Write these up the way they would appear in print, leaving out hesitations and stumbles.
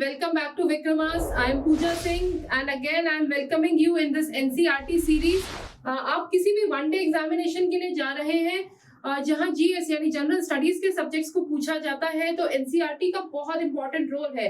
welcome back to Vikramas. I am Pooja Singh and again I am welcoming you in this NCERT series. आप किसी भी one day examination के लिए जा रहे हैं जहां जीएस यानी जनरल स्टडीज के सब्जेक्ट्स को पूछा जाता है तो एनसीईआरटी का बहुत इंपॉर्टेंट रोल है।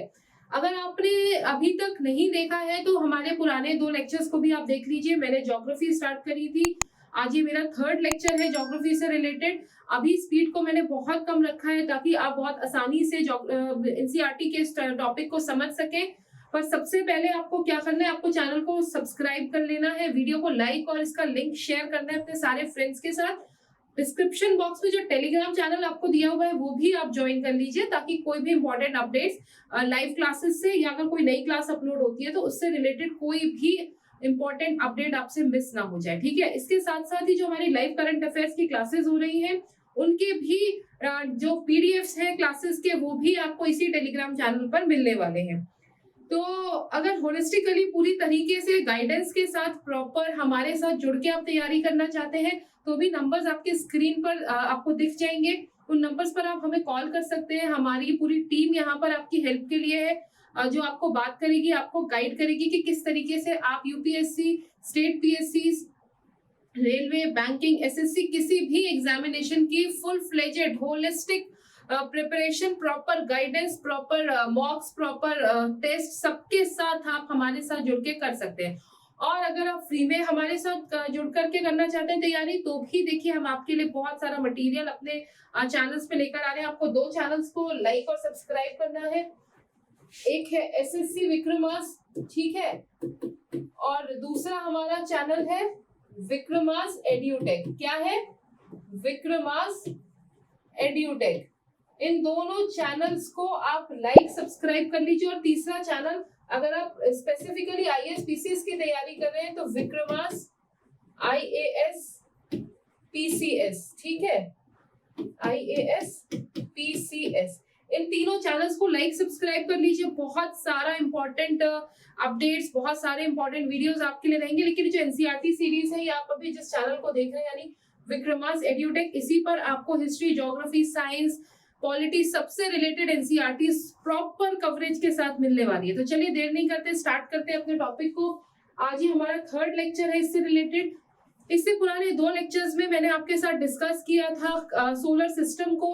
अगर आपने अभी तक नहीं देखा है तो हमारे पुराने 2 लेक्चर्स को भी आप देख लीजिए। मैंने ज्योग्राफी स्टार्ट करी थी, आज ये मेरा 3rd लेक्चर है ज्योग्राफी से रिलेटेड। अभी स्पीड को मैंने बहुत कम रखा है ताकि आप बहुत आसानी से एनसीईआरटी के टॉपिक को समझ सकें। पर सबसे पहले आपको क्या करना है, आपको चैनल को सब्सक्राइब कर लेना है, वीडियो को लाइक और इसका लिंक शेयर करना है अपने सारे फ्रेंड्स के साथ। डिस्क्रिप्शन बॉक्स में जो टेलीग्राम चैनल आपको दिया हुआ है वो भी आप ज्वाइन कर लीजिए ताकि कोई भी इंपॉर्टेंट अपडेट्स लाइव क्लासेस से या अगर कोई नई क्लास अपलोड होती है तो उससे रिलेटेड कोई भी इंपॉर्टेंट अपडेट आपसे मिस ना हो जाए, ठीक है। इसके साथ साथ ही जो हमारी लाइव करंट अफेयर्स की क्लासेस हो रही हैं उनके भी जो पीडीएफ्स हैं क्लासेस के वो भी आपको इसी टेलीग्राम चैनल पर मिलने वाले हैं। तो अगर होलिस्टिकली पूरी तरीके से गाइडेंस के साथ प्रॉपर हमारे साथ जुड़ के आप तैयारी करना चाहते हैं तो भी नंबर्स आपके स्क्रीन पर आपको दिख जाएंगे। उन नंबर्स पर आप हमें कॉल कर सकते हैं। हमारी पूरी टीम यहाँ पर आपकी हेल्प के लिए है जो आपको बात करेगी, आपको गाइड करेगी कि किस तरीके से आप UPSC, state PSC, railway, banking, SSC किसी भी एग्जामिनेशन की full fledged holistic preparation, proper guidance, proper mocks, proper test सबके साथ आप हमारे साथ जुड़ के कर सकते हैं। और अगर आप फ्री में हमारे साथ जुड़ करके करना चाहते हैं तैयारी तो भी देखिए हम आपके लिए बहुत सारा मटेरियल अपने चैनल्स पे लेकर आ रहे हैं। आपको 2 चैनल्स को लाइक और सब्सक्राइब करना है। एक है एसएससी विक्रमास, ठीक है, और दूसरा हमारा चैनल है विक्रमास एड्यूटेक। क्या है? विक्रमास एड्यूटेक। इन दोनों चैनल्स को आप लाइक सब्सक्राइब कर लीजिए। और तीसरा चैनल अगर आप स्पेसिफिकली आईएएस पीसीएस की तैयारी कर रहे हैं तो विक्रमास आईएएस पीसीएस, ठीक है, आईएएस पीसीएस। इन तीनों चैनल्स को लाइक सब्सक्राइब कर लीजिए। बहुत सारा इंपॉर्टेंट अपडेट्स, बहुत सारे इंपॉर्टेंट वीडियोस आपके लिए रहेंगे। लेकिन जो एनसीईआरटी सीरीज है ये आप अभी जिस चैनल को देख रहे हैं यानी विक्रमास एड्यूटेक, इसी पर आपको हिस्ट्री, ज्योग्राफी, साइंस, पॉलिटी सबसे रिलेटेड एनसीईआरटी प्रॉपर कवरेज के साथ मिलने वाली है। तो चलिए देर नहीं करते, स्टार्ट करते हैं अपने टॉपिक को। आज ही हमारा 3rd लेक्चर है इससे रिलेटेड। इससे पुराने 2 लेक्चर्स में मैंने आपके साथ डिस्कस किया था सोलर सिस्टम को।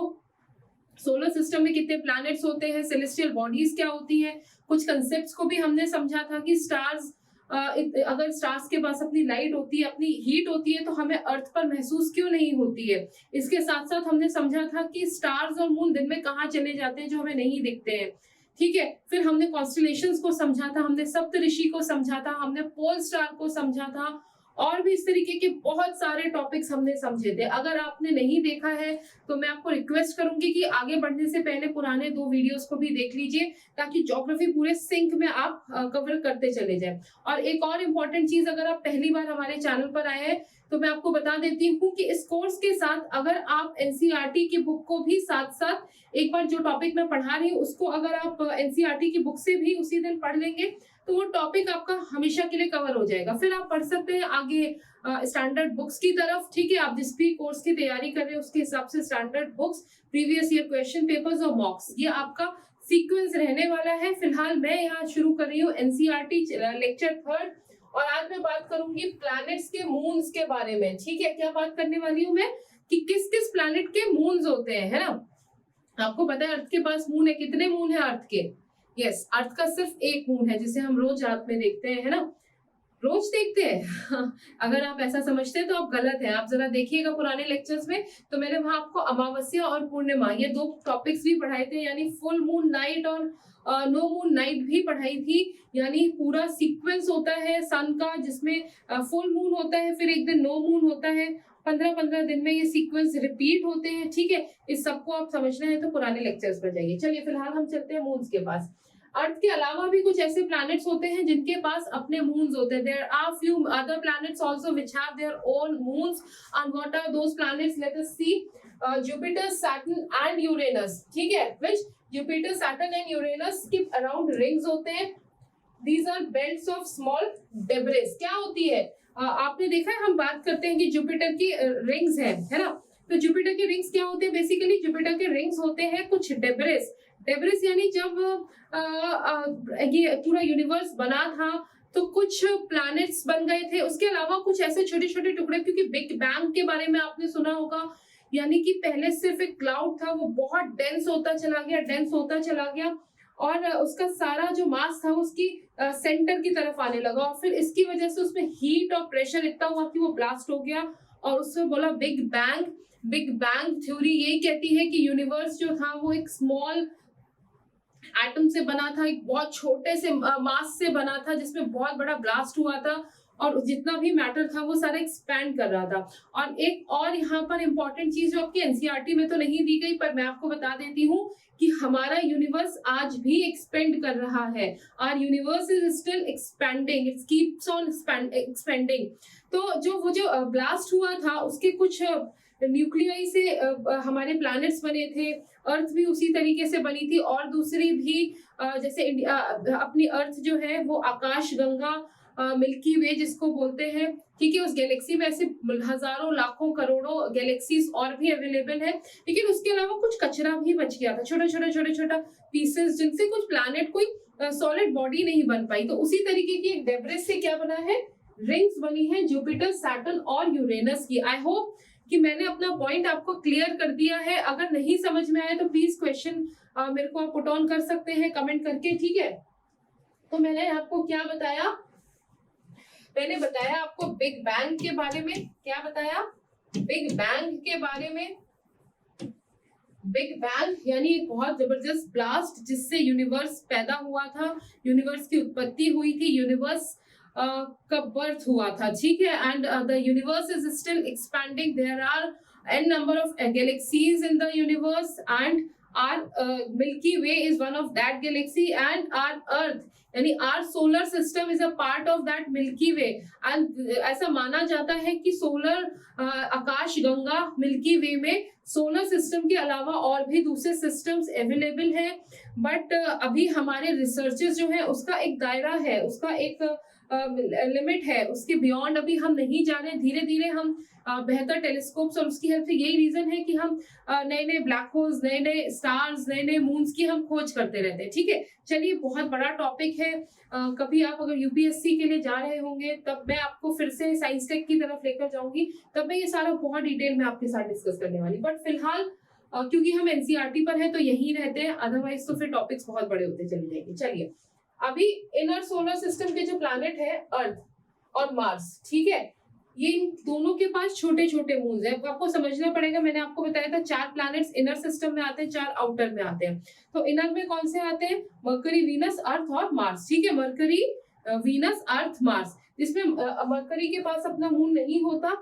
सोलर सिस्टम में कितने प्लैनेट्स होते हैं, सेलेस्टियल बॉडीज क्या होती हैं, कुछ कंसेप्ट्स को भी हमने समझा था कि स्टार्स अगर स्टार्स के पास अपनी लाइट होती है, अपनी हीट होती है तो हमें अर्थ पर महसूस क्यों नहीं होती है। इसके साथ साथ हमने समझा था कि स्टार्स और मून दिन में कहाँ चले जाते हैं जो हमें नहीं दिखते हैं, ठीक है। फिर हमने कॉन्स्टलेशंस को समझा था, हमने सप्तऋषि को समझा था, हमने पोल स्टार को समझा था और भी इस तरीके के बहुत सारे टॉपिक्स हमने समझे थे। अगर आपने नहीं देखा है तो मैं आपको रिक्वेस्ट करूंगी कि आगे बढ़ने से पहले पुराने 2 वीडियोस को भी देख लीजिए ताकि ज्योग्राफी पूरे सिंक में आप कवर करते चले जाएं। और एक और इम्पॉर्टेंट चीज, अगर आप पहली बार हमारे चैनल पर आए हैं तो मैं आपको बता देती हूँ कि इस कोर्स के साथ अगर आप एनसीईआरटी की बुक को भी साथ साथ एक बार जो टॉपिक मैं पढ़ा रही हूँ उसको अगर आप एनसीईआरटी की बुक से भी उसी दिन पढ़ लेंगे तो वो टॉपिक आपका हमेशा के लिए कवर हो जाएगा। फिर आप पढ़ सकते हैं आगे स्टैंडर्ड बुक्स की तरफ, ठीक है। आप जिस भी कोर्स की तैयारी कर रहे हैं उसके हिसाब से standard books, previous year question papers और मॉक्स, ये आपका सीक्वेंस रहने वाला है। फिलहाल मैं यहाँ शुरू कर रही हूँ एनसीईआरटी लेक्चर 3rd और आज मैं बात करूंगी प्लैनेट्स के मून्स के बारे में, ठीक है। क्या बात करने वाली हूँ मैं कि किस किस प्लैनेट के मून्स होते हैं, है ना। आपको पता है अर्थ के पास मून है, कितने मून है अर्थ के? यस, अर्थ का सिर्फ एक मून है जिसे हम रोज रात में देखते हैं, है ना, रोज देखते हैं। अगर आप ऐसा समझते हैं तो आप गलत हैं। आप जरा देखिएगा पुराने लेक्चर्स में तो मैंने वहां आपको अमावस्या और पूर्णिमा ये 2 टॉपिक्स भी पढ़ाए थे, यानी फुल मून नाइट और नो मून नाइट भी पढ़ाई थी। यानी पूरा सीक्वेंस होता है सन का जिसमें फुल मून होता है, फिर एक दिन नो मून होता है, 15-15 दिन में ये सीक्वेंस रिपीट होते हैं, ठीक है। इस सबको आप समझना है तो पुराने लेक्चर्स पर जाइए। चलिए फिलहाल हम चलते हैं मून्स के पास। अर्थ के अलावा भी कुछ ऐसे प्लैनेट्स होते हैं जिनके पास अपने मून्स होते हैं। There are few other planets also which have their own moons and what are those planets? Let us see Jupiter, Saturn and Uranus, ठीक है। Which Jupiter, Saturn and Uranus के अराउंड रिंग्स होते हैं। These are belts of small debris. क्या होती है? आपने देखा है हम बात करते हैं कि जुपिटर की रिंग्स है ना, तो जुपिटर के रिंग्स क्या होते हैं? बेसिकली जुपिटर के रिंग्स होते हैं कुछ डेब्रिस। डेब्रिस यानी जब ये पूरा यूनिवर्स बना था तो कुछ प्लैनेट्स बन गए थे, उसके अलावा कुछ ऐसे छोटे छोटे टुकड़े, क्योंकि बिग बैंग के बारे में आपने सुना होगा, यानी कि पहले सिर्फ एक क्लाउड था, वो बहुत डेंस होता चला गया, डेंस होता चला गया, और उसका सारा जो मास था उसकी सेंटर की तरफ आने लगा, और फिर इसकी वजह से उसमें हीट और प्रेशर इतना हुआ कि वो ब्लास्ट हो गया, और उससे बोला big bang. Big bang theory यही कहती है कि यूनिवर्स जो था वो एक स्मॉल एटम से बना था, एक बहुत छोटे से मास से बना था, जिसमें बहुत बड़ा ब्लास्ट हुआ था, और जितना भी मैटर था वो सारा एक्सपैंड कर रहा था। और एक और यहाँ पर इंपॉर्टेंट चीज जो आपकी एनसीईआरटी में तो नहीं दी गई, पर मैं आपको बता देती हूँ कि हमारा यूनिवर्स आज भी एक्सपेंड कर रहा है। Our universe is still expanding, it keeps on expanding. तो जो ब्लास्ट हुआ था उसके कुछ न्यूक्लियाई से हमारे प्लैनेट्स बने थे, अर्थ भी उसी तरीके से बनी थी, और दूसरी भी जैसे अपनी अर्थ जो है वो आकाश गंगा, मिल्की वे जिसको बोलते हैं, ठीक है, उस गैलेक्सी में ऐसे हजारों लाखों करोड़ों गैलेक्सीज और भी अवेलेबल है, लेकिन उसके अलावा कुछ कचरा भी बच गया था, छोटा पीसेस, जिनसे कुछ प्लैनेट कोई सॉलिड बॉडी नहीं बन पाई। तो उसी तरीके की एक डेब्रिस से क्या बना है, रिंग्स बनी है जुपिटर, सैटर्न और यूरेनस की। आई होप कि मैंने अपना पॉइंट आपको क्लियर कर दिया है। अगर नहीं समझ में आया तो प्लीज क्वेश्चन मेरे को आप पुट ऑन कर सकते हैं कमेंट करके, ठीक है। तो मैंने आपको क्या बताया, मैंने बताया आपको बिग बैंग के बारे में। क्या बताया? बिग बैंग के बारे में। बिग बैंग यानी एक बहुत जबरदस्त ब्लास्ट जिससे यूनिवर्स पैदा हुआ था, यूनिवर्स की उत्पत्ति हुई थी, यूनिवर्स का बर्थ हुआ था, ठीक है। And the universe is still expanding, there are n number of galaxies in the universe, and our Milky Way is one of that galaxy, and our Earth यानी our solar system is a part of that Milky Way, and ऐसा माना जाता है कि solar आकाश Ganga milky वे में solar system के अलावा और भी दूसरे सिस्टम्स अवेलेबल हैं, बट अभी हमारे रिसर्चेस जो है उसका एक दायरा है, उसका एक लिमिट है, उसके बियॉन्ड अभी हम नहीं जा रहे। धीरे धीरे हम बेहतर टेलीस्कोप्स और उसकी हेल्प से, यही रीजन है कि हम नए नए ब्लैक होल्स, नए नए स्टार्स, नए नए मून्स की हम खोज करते रहते हैं, ठीक है। चलिए, बहुत बड़ा टॉपिक है, कभी आप अगर यूपीएससी के लिए जा रहे होंगे तब मैं आपको फिर से साइंस टेक की तरफ लेकर जाऊंगी, तब मैं ये सारा बहुत डिटेल में आपके साथ डिस्कस करने वाली। बट फिलहाल क्योंकि हम एनसीईआरटी पर है तो यही रहते हैं, अदरवाइज तो फिर टॉपिक्स बहुत बड़े होते चले जाएंगे। चलिए, अभी इनर सोलर सिस्टम के जो प्लैनेट है अर्थ और मार्स, ठीक है, ये इन दोनों के पास छोटे छोटे मून्स हैं। आपको समझना पड़ेगा, मैंने आपको बताया था 4 प्लैनेट्स इनर सिस्टम में आते हैं, 4 आउटर में आते हैं। तो इनर में कौन से आते हैं? मरकरी, वीनस, अर्थ और मार्स, ठीक है। मरकरी, वीनस, अर्थ, मार्स, जिसमें मरकरी के पास अपना मून नहीं होता,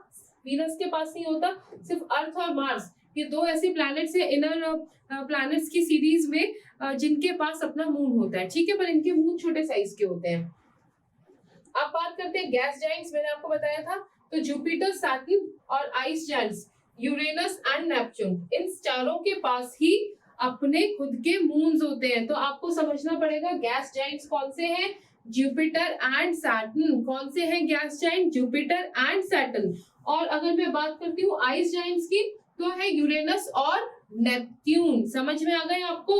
वीनस के पास नहीं होता, सिर्फ अर्थ और मार्स, ये 2 ऐसे प्लैनेट्स हैं इनर प्लैनेट्स की सीरीज में जिनके पास अपना मून होता है, ठीक है, पर इनके मून छोटे साइज के होते हैं। अब बात करते हैं गैस जाइंट्स, मैंने आपको बताया था, तो जुपिटर, सैटर्न और ice giants Uranus and Neptune, इन चारों के पास ही अपने खुद के मून्स होते हैं। तो आपको समझना पड़ेगा गैस जाइंट्स कौन से हैं, जुपिटर एंड सैटर्न। कौन से हैं gas giant? Jupiter and Saturn. और अगर मैं बात करती हूँ आइस जाइंट्स की, तो है यूरेनस और नेपट्यून। समझ में आ गए आपको?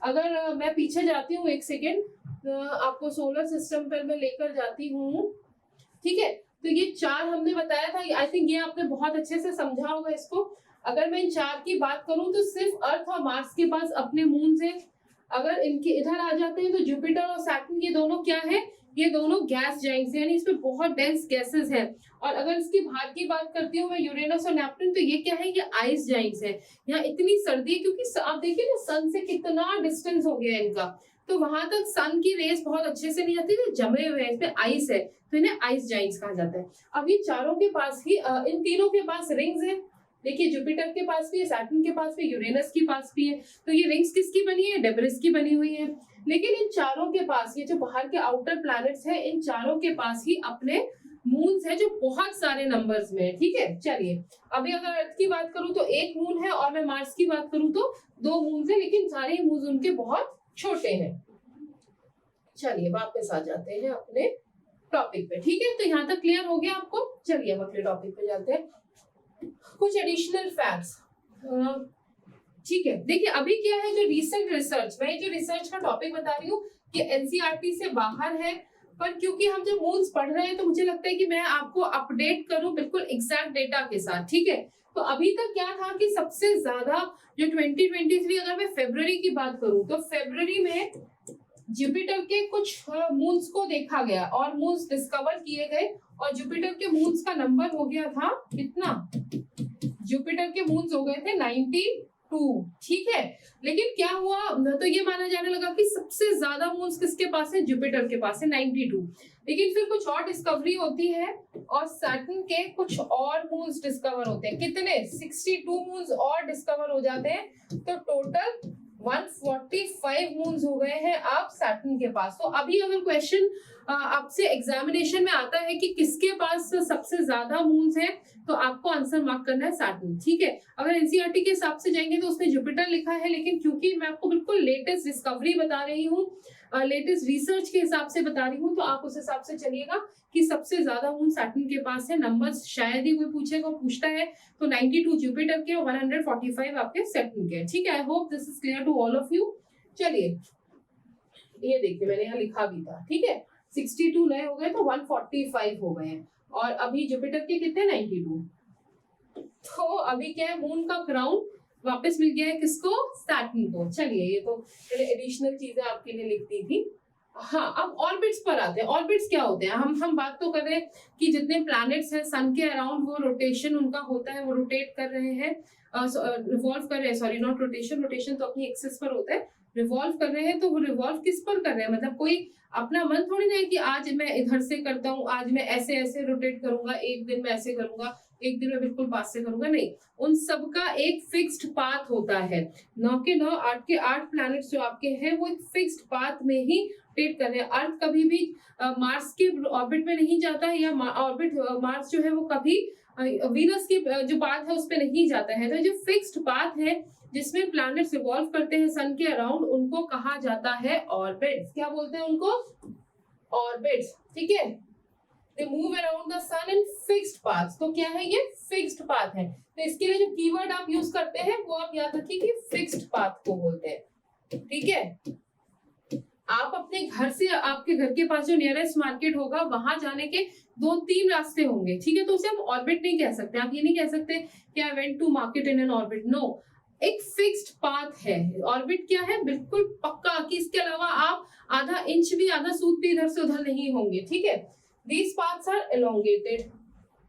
अगर मैं पीछे जाती हूँ, एक सेकेंड, आपको सोलर सिस्टम पर मैं लेकर जाती हूँ, ठीक है। तो ये 4 हमने बताया था, आई थिंक ये आपने बहुत अच्छे से समझा होगा इसको। अगर मैं इन 4 की बात करूं तो सिर्फ अर्थ और मार्स के पास अपने मून है। अगर इनके इधर आ जाते हैं तो जुपिटर और सैटर्न, ये दोनों क्या है? ये दोनों गैस जाइंट्स, यानी इसमें बहुत डेंस गैसेस हैं। और अगर इसकी बाहर की बात करती हूँ मैं, यूरेनस और नेपट्यून, तो ये क्या है? ये आइस जाइंट्स है। यहाँ इतनी सर्दी है क्योंकि आप देखिए ना, सन से कितना डिस्टेंस हो गया है इनका, तो वहां तक सन की रेस बहुत अच्छे से नहीं जाती, जमे हुए हैं, इसमें आइस है, तो इन्हें आइस जाइंट्स कहा जाता है। अब ये चारों के पास ही इन तीनों के पास रिंग्स है। देखिए, जुपिटर के पास भी है, सैटर्न के पास भी, यूरेनस के पास भी है। तो ये रिंग्स किसकी बनी है? डेब्रिस की बनी हुई है। लेकिन इन चारों के पास, ये जो बाहर के आउटर प्लैनेट्स है, इन चारों के पास ही अपने मून्स है, जो बहुत सारे नंबर्स में है, ठीक है। चलिए, अभी अगर अर्थ की बात करूं तो 1 मून है, और मैं मार्स की बात करूं तो 2 मून्स है, लेकिन सारे मून्स उनके बहुत छोटे हैं। चलिए, वापस आ जाते हैं अपने टॉपिक पे, ठीक है। तो यहाँ तक क्लियर हो गया आपको? चलिए अब अगले टॉपिक पे जाते हैं। कुछ एडिशनल फैक्ट्स, ठीक है। देखिए अभी क्या है, जो रीसेंट रिसर्च, मैं जो रिसर्च का टॉपिक बता रही हूँ कि एनसीईआरटी से बाहर है, पर क्योंकि हम जब मून्स पढ़ रहे हैं तो मुझे लगता है कि मैं आपको अपडेट करूं बिल्कुल एग्जैक्ट डेटा के साथ, ठीक है। तो अभी तक क्या था कि सबसे ज्यादा जो 2023, अगर मैं फरवरी की बात करूं तो फरवरी में जुपिटर के कुछ मून्स को देखा गया और मून्स डिस्कवर किए गए, और जुपिटर के मून्स का नंबर हो गया था कितना, जुपिटर के मून्स हो गए थे 92, ठीक है। लेकिन क्या हुआ, तो ये माना जाने लगा कि सबसे ज्यादा मून्स किसके पास है, जुपिटर के पास है 92। लेकिन फिर कुछ और डिस्कवरी होती है और सैटर्न के कुछ और मून्स डिस्कवर होते हैं। कितने, 62 मून्स और डिस्कवर हो जाते हैं, तो टोटल 145 मून्स हो गए हैं अब सैटर्न के पास। तो अभी अगर क्वेश्चन आपसे एग्जामिनेशन में आता है कि किसके पास सबसे ज्यादा मून्स हैं, तो आपको आंसर मार्क करना है सैटर्न, ठीक है। अगर एनसीईआरटी के हिसाब से जाएंगे तो उसमें जुपिटर लिखा है, लेकिन क्योंकि मैं आपको बिल्कुल लेटेस्ट डिस्कवरी बता रही हूँ, लेटेस्ट रिसर्च के हिसाब से बता रही हूँ, तो आप उस हिसाब से चलिएगा कि सबसे ज्यादा मून सैटर्न के पास है। नंबर्स शायद ही कोई पूछेगा, पूछता है तो 92 जुपिटर के और 145 आपके सैटर्न के, ठीक है। I hope this is clear to all of you. चलिए ये देखिए मैंने यहाँ लिखा भी था, ठीक है। 62 नए हो गए तो 145 हो गए हैं, और अभी जुपिटर के कितने, 92। तो अभी क्या है, मून का क्राउन वापस मिल गया है किसको, सैटर्न को। चलिए ये तो एडिशनल चीजें आपके लिए लिख दी थी। हाँ, अब ऑर्बिट्स पर आते हैं। ऑर्बिट्स क्या होते हैं, हम बात तो कर रहे हैं कि जितने प्लैनेट्स हैं सन के अराउंड वो रोटेशन उनका होता है, वो रोटेट कर रहे हैं, रिवॉल्व कर रहे हैं, सॉरी नॉट रोटेशन, रोटेशन तो अपनी एक्सिस पर होता है, रिवॉल्व कर रहे हैं। तो वो रिवॉल्व किस पर कर रहे हैं, मतलब कोई अपना मन थोड़ी ना है कि आज मैं इधर से करता हूँ, आज मैं ऐसे ऐसे रोटेट करूंगा, एक दिन मैं ऐसे करूंगा, एक दिन में बिल्कुल पास से करूंगा, नहीं। उन सबका एक फिक्स्ड पाथ होता है। 9 के 9, 8 के 8 प्लैनेट्स जो आपके हैं वो एक फिक्स्ड पाथ में ही रोटेट कर रहे हैं। अर्थ कभी भी मार्स के ऑर्बिट में नहीं जाता है, या ऑर्बिट मार्स जो है वो कभी वीनस की जो पाथ है उस पर नहीं जाता है। तो जो फिक्स्ड पाथ है जिसमें प्लैनेट्स रिवॉल्व करते हैं सन के अराउंड, उनको कहा जाता है ऑर्बिट्स। क्या बोलते हैं उनको, ऑर्बिट्स, ठीक है। They move around the sun in fixed paths। तो क्या है, ये फिक्स्ड पाथ है। तो इसके लिए जो कीवर्ड आप यूज करते हैं वो आप याद रखिए कि फिक्स्ड पाथ को बोलते हैं, ठीक है। आप अपने घर से, आपके घर के पास जो नियरेस्ट मार्केट होगा वहां जाने के 2-3 रास्ते होंगे, ठीक है। तो उसे हम ऑर्बिट नहीं कह सकते। आप ये नहीं कह सकते कि I went to market in an orbit, no. एक फिक्स्ड पाथ है। ऑर्बिट क्या है, बिल्कुल पक्का, कि इसके अलावा आप आधा इंच भी, आधा सूत भी इधर से उधर नहीं होंगे, ठीक है। These paths are elongated.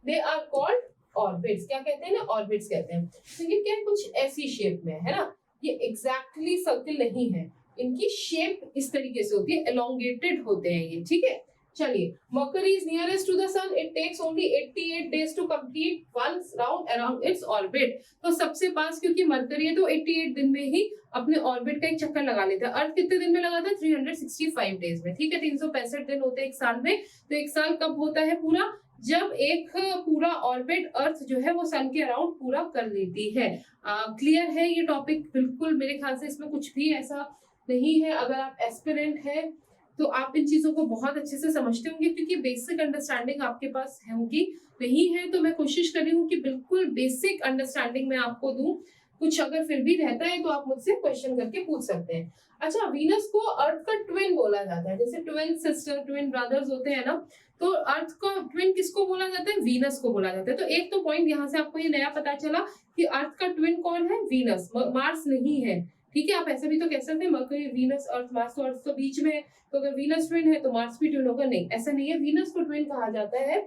They are called orbits। क्या कहते हैं ना, ऑर्बिट्स कहते हैं। तो ये क्या कुछ ऐसी शेप में है ना, ये एग्जैक्टली सर्कल नहीं है, इनकी शेप इस तरीके से होती है, elongated होते हैं ये, ठीक है। चलिए, Mercury is nearest to the sun. It takes only 88 days to complete one round around its orbit। तो सबसे पास क्योंकि मरकरी है तो 88 दिन में ही अपने ऑर्बिट का एक चक्कर लगा लेता है। अर्थ कितने दिन में लगाता है, 365 डेज में, ठीक है। 365 दिन होते हैं एक साल में। तो एक साल कब होता है पूरा, जब एक पूरा ऑर्बिट अर्थ जो है वो सन के अराउंड पूरा कर लेती है। क्लियर है ये टॉपिक, बिल्कुल मेरे ख्याल से इसमें कुछ भी ऐसा नहीं है। अगर आप एस्पिरेंट है तो आप इन चीजों को बहुत अच्छे से समझते होंगे, क्योंकि बेसिक अंडरस्टैंडिंग आपके पास होगी। नहीं है तो मैं कोशिश कर रही हूँ कि बिल्कुल बेसिक अंडरस्टैंडिंग मैं आपको दूं। कुछ अगर फिर भी रहता है तो आप मुझसे क्वेश्चन करके पूछ सकते हैं। अच्छा, वीनस को अर्थ का ट्विन बोला जाता है। जैसे ट्विन सिस्टर, ट्विन ब्रदर्स होते हैं ना, तो अर्थ का ट्विन किसको बोला जाता है, वीनस को बोला जाता है। तो एक तो पॉइंट यहाँ से आपको ये नया पता चला कि अर्थ का ट्विन कौन है, वीनस, मार्स नहीं है, ठीक है। आप ऐसा भी तो कह सकते हैं मरकरी, वीनस, अर्थ, मार्स, तो अर्थ तो बीच में है, तो अगर वीनस ट्विन है तो मार्स भी ट्विन होगा, नहीं, ऐसा नहीं है। वीनस को ट्विन कहा जाता है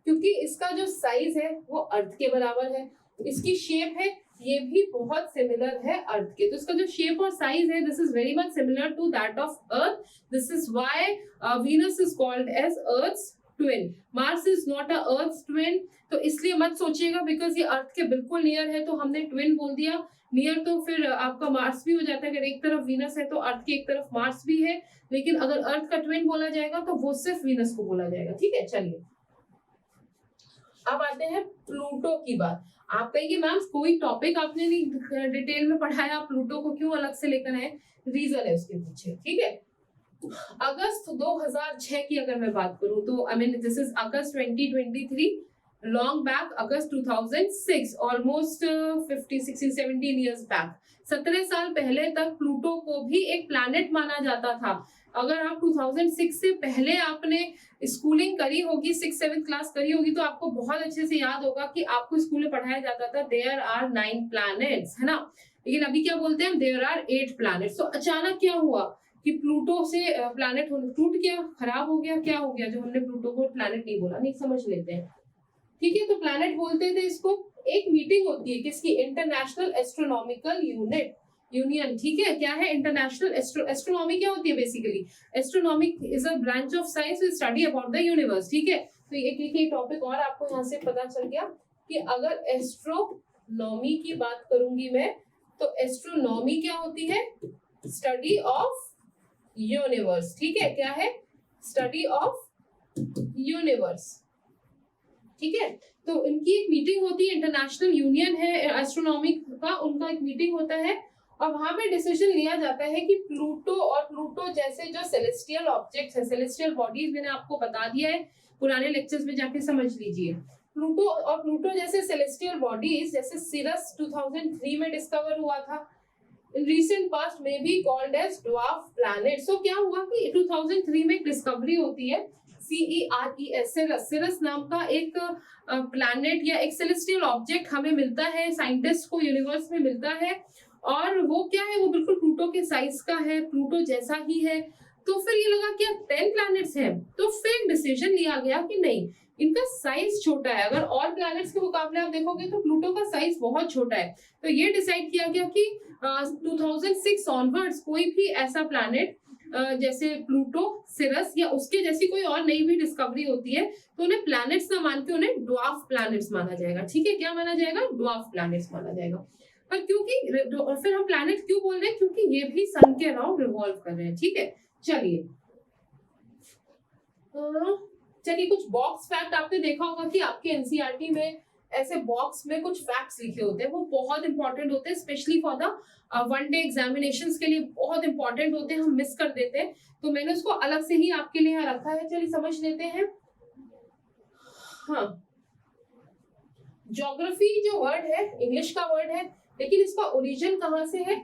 क्योंकि इसका जो साइज है वो अर्थ के बराबर है, इसकी शेप है ये भी बहुत सिमिलर है अर्थ के। तो इसका जो शेप और साइज है, this is very much similar to that of earth. This is why Venus is called as earth's twin. Mars is not a earth's twin. तो इसलिए मत सोचिएगा बिकॉज ये अर्थ के बिल्कुल नियर है तो हमने ट्विन बोल दिया। नियर तो फिर आपका मार्स भी हो जाता है। अगर एक तरफ वीनस है तो अर्थ की एक तरफ मार्स भी है, लेकिन अगर अर्थ का ट्विन बोला जाएगा तो वो सिर्फ वीनस को बोला जाएगा, ठीक है। चलिए अब आते हैं प्लूटो की बात। आप कहेंगे मैम कोई टॉपिक आपने नहीं डिटेल में पढ़ाया, प्लूटो को क्यों अलग से लेकर आए, रीजन है उसके पीछे, ठीक है। अगस्त 2006 की अगर मैं बात करूं तो I mean this is August 2023, long back, August 2006, almost 15, 16, 17 years back, 17 साल पहले तक प्लूटो को भी एक प्लैनेट माना जाता था। अगर आप 2006 से पहले आपने स्कूलिंग करी होगी, 6-7 क्लास करी होगी, तो आपको बहुत अच्छे से याद होगा कि आपको स्कूल में पढ़ाया जाता था देयर आर 9 प्लैनेट्स, है ना। लेकिन अभी क्या बोलते हैं, देयर आर 8 प्लैनेट्स। तो अचानक क्या हुआ कि प्लूटो से प्लैनेट टूट गया, खराब हो गया, क्या हो गया जो हमने प्लूटो को प्लैनेट नहीं बोला, नहीं समझ लेते हैं। ठीक है, तो प्लैनेट बोलते थे इसको। एक मीटिंग होती है किसकी, इंटरनेशनल एस्ट्रोनॉमिकल यूनियन। ठीक है, क्या है इंटरनेशनल एस्ट्रोनॉमी, क्या होती है basically, astronomy is a branch of science which study about the universe. ठीक है, तो एक टॉपिक और आपको यहाँ से पता चल गया कि अगर एस्ट्रोनॉमी की बात करूंगी मैं, तो एस्ट्रोनॉमी क्या होती है, स्टडी ऑफ यूनिवर्स। ठीक है, क्या है, स्टडी ऑफ यूनिवर्स। ठीक है, तो इनकी एक मीटिंग होती है, इंटरनेशनल यूनियन है एस्ट्रोनॉमी का, उनका एक मीटिंग होता है और वहां पे डिसीजन लिया जाता है कि प्लूटो और प्लूटो जैसे जो सेलेस्टियल ऑब्जेक्ट्स है, सेलेस्टियल बॉडीज, मैंने आपको बता दिया है, पुराने लेक्चर्स में जाके समझ लीजिए। प्लूटो और प्लूटो जैसे सेलेस्टियल बॉडीज, जैसे सिरस 2003 में डिस्कवर हुआ था, इन रिसेंट पास्ट में भी कॉल्ड एज ड्वार्फ प्लैनेट। सो क्या हुआ कि 2003 में एक डिस्कवरी होती है, CERES, सिरस नाम का एक प्लैनेट या एक सेलेस्टियल ऑब्जेक्ट हमें मिलता है, साइंटिस्ट को यूनिवर्स में मिलता है, और वो क्या है, वो बिल्कुल प्लूटो के साइज का है, प्लूटो जैसा ही है। तो फिर ये लगा कि 10 प्लैनेट्स हैं, तो फिर डिसीजन लिया गया कि नहीं, इनका साइज छोटा है। अगर और प्लैनेट्स के मुकाबले आप देखोगे तो प्लूटो का साइज बहुत छोटा है। तो ये डिसाइड किया गया कि 2006 ऑनवर्ड्स कोई भी ऐसा प्लैनेट जैसे प्लूटो, सिरस या उसके जैसी कोई और नई भी डिस्कवरी होती है, तो उन्हें प्लैनेट्स ना मान के उन्हें ड्वार्फ प्लैनेट्स माना जाएगा। ठीक है, क्या माना जाएगा, ड्वार्फ प्लैनेट्स माना जाएगा। पर क्योंकि फिर हम प्लैनेट क्यों बोल रहे हैं, क्योंकि ये भी सन के अराउंड रिवॉल्व कर रहे हैं। ठीक है, चलिए कुछ बॉक्स फैक्ट आपने देखा होगा कि आपके एनसीईआरटी में ऐसे बॉक्स में कुछ फैक्ट्स लिखे होते हैं, वो बहुत इंपॉर्टेंट होते हैं, specially for the one day examinations के लिए बहुत इंपॉर्टेंट होते हैं, हम मिस कर देते हैं, तो मैंने उसको अलग से ही आपके लिए यहाँ रखा है। चलिए समझ लेते हैं। हाँ, ज्योग्राफी जो वर्ड है इंग्लिश का वर्ड है, लेकिन इसका ओरिजिन कहाँ से है,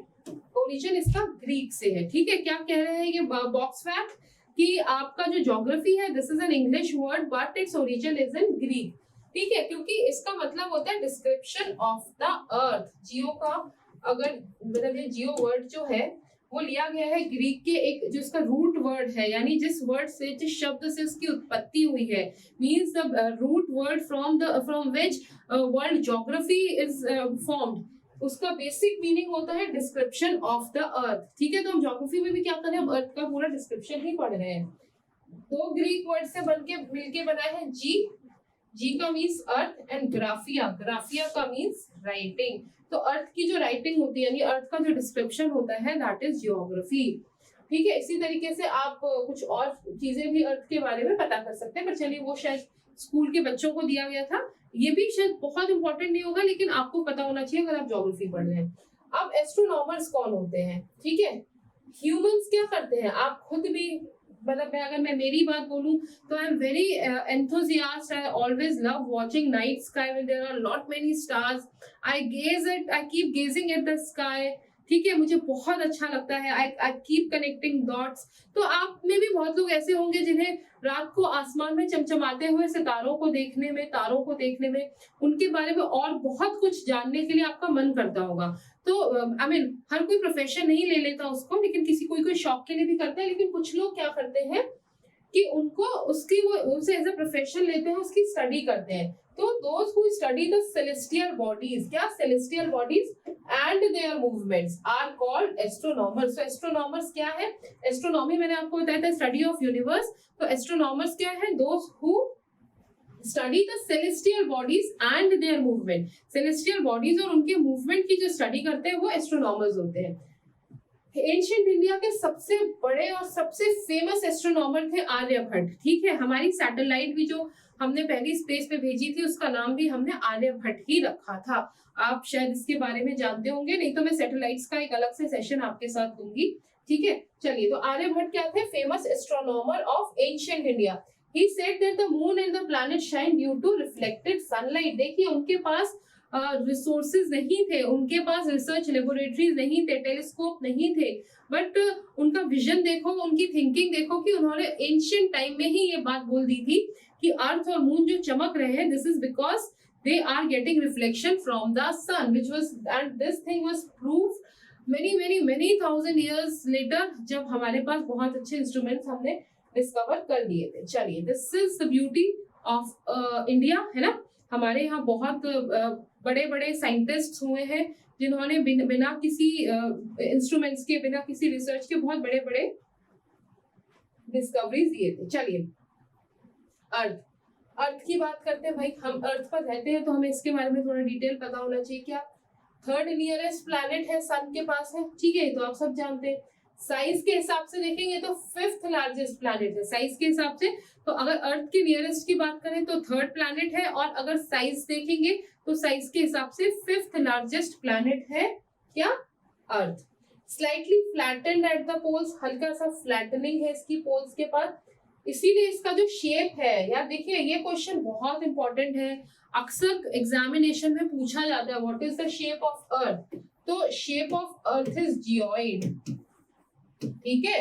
ओरिजिन इसका ग्रीक से है। ठीक है, क्या कह रहे हैं ये बॉक्स फैक्ट कि आपका जो ज्योग्राफी है, this is an English word but its origin is in Greek. ठीक है, क्योंकि इसका मतलब होता है डिस्क्रिप्शन ऑफ द अर्थ। जियो का अगर मतलब ये जियो वर्ड जो है वो लिया गया है ग्रीक के एक जो इसका रूट वर्ड है, यानी जिस वर्ड से, जिस शब्द से उसकी उत्पत्ति हुई है, means the root word from which world geography is formed, उसका बेसिक मीनिंग होता है डिस्क्रिप्शन ऑफ द अर्थ। ठीक है, तो हम ज्योग्राफी में भी क्या कर रहे हैं, हम अर्थ का पूरा डिस्क्रिप्शन ही पढ़ रहे हैं। दो ग्रीक वर्ड से बनके मिलके बना है जी का मीन्स अर्थ एंड ग्राफिया का मीन्स राइटिंग। तो अर्थ की जो राइटिंग होती है, यानी अर्थ का जो डिस्क्रिप्शन होता है, दैट इज ज्योग्राफी। ठीक है, इसी तरीके से आप कुछ और चीजें भी अर्थ के बारे में पता कर सकते हैं, पर चलिए वो शायद स्कूल के बच्चों को दिया गया था, ये भी शायद बहुत इंपॉर्टेंट नहीं होगा, लेकिन आपको पता होना चाहिए अगर आप ज्योग्राफी पढ़ रहे हैं। अब एस्ट्रोनॉमर्स कौन होते हैं, ठीक है, ह्यूमंस क्या करते हैं, आप खुद भी मतलब अगर मैं मेरी बात बोलूं तो I am very enthusiast, I always love watching night sky when there are lot many stars, I keep gazing at the sky। ठीक है, मुझे बहुत अच्छा लगता है, आई कीप कनेक्टिंग डॉट्स। तो आप में भी बहुत लोग ऐसे होंगे जिन्हें रात को आसमान में चमचमाते हुए सितारों को देखने में, तारों को देखने में, उनके बारे में और बहुत कुछ जानने के लिए आपका मन करता होगा। तो आई मीन हर कोई प्रोफेशन नहीं ले लेता उसको, लेकिन कोई शौक के लिए भी करता है, लेकिन कुछ लोग क्या करते हैं कि उनको उसे एज अ प्रोफेशन लेते हैं, उसकी स्टडी करते हैं। तो those who study the celestial bodies, क्या celestial bodies and their movements are called astronomers. तो एस्ट्रोनॉमर्स क्या है, एस्ट्रोनॉमी मैंने आपको बताया था स्टडी ऑफ यूनिवर्स, तो एस्ट्रोनॉमर्स क्या है, those who study the celestial bodies and their movement. Celestial bodies और उनके मूवमेंट की जो स्टडी करते हैं वो एस्ट्रोनॉमर्स होते हैं। एंशिएंट इंडिया के सबसे बड़े और सबसे फेमस एस्ट्रोनॉमर थे आर्यभट्ट। ठीक है, हमारी सैटेलाइट भी जो हमने पहली स्पेस पे भेजी थी उसका नाम भी हमने आर्यभट्ट ही रखा था। आप शायद इसके बारे में जानते होंगे, नहीं तो मैं सैटेलाइट्स का एक अलग से सेशन आपके साथ दूंगी। ठीक है, चलिए, तो आर्यभट्ट क्या थे, famous astronomer of ancient India. He said that the moon and the planet shine due to reflected sunlight. देखिए उनके पास रिसोर्सेज नहीं थे, उनके पास रिसर्च लेबोरेटरीज नहीं थे, टेलीस्कोप नहीं थे, बट उनका विजन देखो, उनकी थिंकिंग देखो कि उन्होंने एंशिएंट टाइम में ही ये बात बोल दी थी कि अर्थ और मून जो चमक रहे हैं, this is because they are getting reflection from the sun, which was, and this thing was proved many thousand years later, जब हमारे पास बहुत अच्छे इंस्ट्रूमेंट्स हमने डिस्कवर कर लिए थे. चलिए, this is the beauty of India, है ना. हमारे यहाँ बहुत बड़े बड़े साइंटिस्ट हुए हैं जिन्होंने बिना किसी इंस्ट्रूमेंट्स के, बिना किसी रिसर्च के बहुत बड़े बड़े डिस्कवरीज दिए थे. चलिए, अर्थ की बात करते हैं भाई. हम अर्थ पर रहते हैं तो हमें इसके बारे में थोड़ा डिटेल पता होना चाहिए. क्या थर्ड नियरेस्ट प्लैनेट है, सन के पास है, ठीक है, तो आप सब जानते हैं. साइज के हिसाब से देखेंगे तो फिफ्थ लार्जेस्ट प्लैनेट है साइज के हिसाब से. तो अगर अर्थ के नियरेस्ट की बात करें तो थर्ड प्लैनेट है, और अगर साइज देखेंगे तो साइज के हिसाब से फिफ्थ लार्जेस्ट प्लैनेट है क्या, earth. Slightly flattened at the poles, हल्का सा फ्लैटनिंग है इसकी पोल्स के पास, इसीलिए इसका जो शेप है यार. देखिए ये क्वेश्चन बहुत इंपॉर्टेंट है, अक्सर एग्जामिनेशन में पूछा जाता है, what is the shape of earth. तो shape of earth is geoid, ठीक है.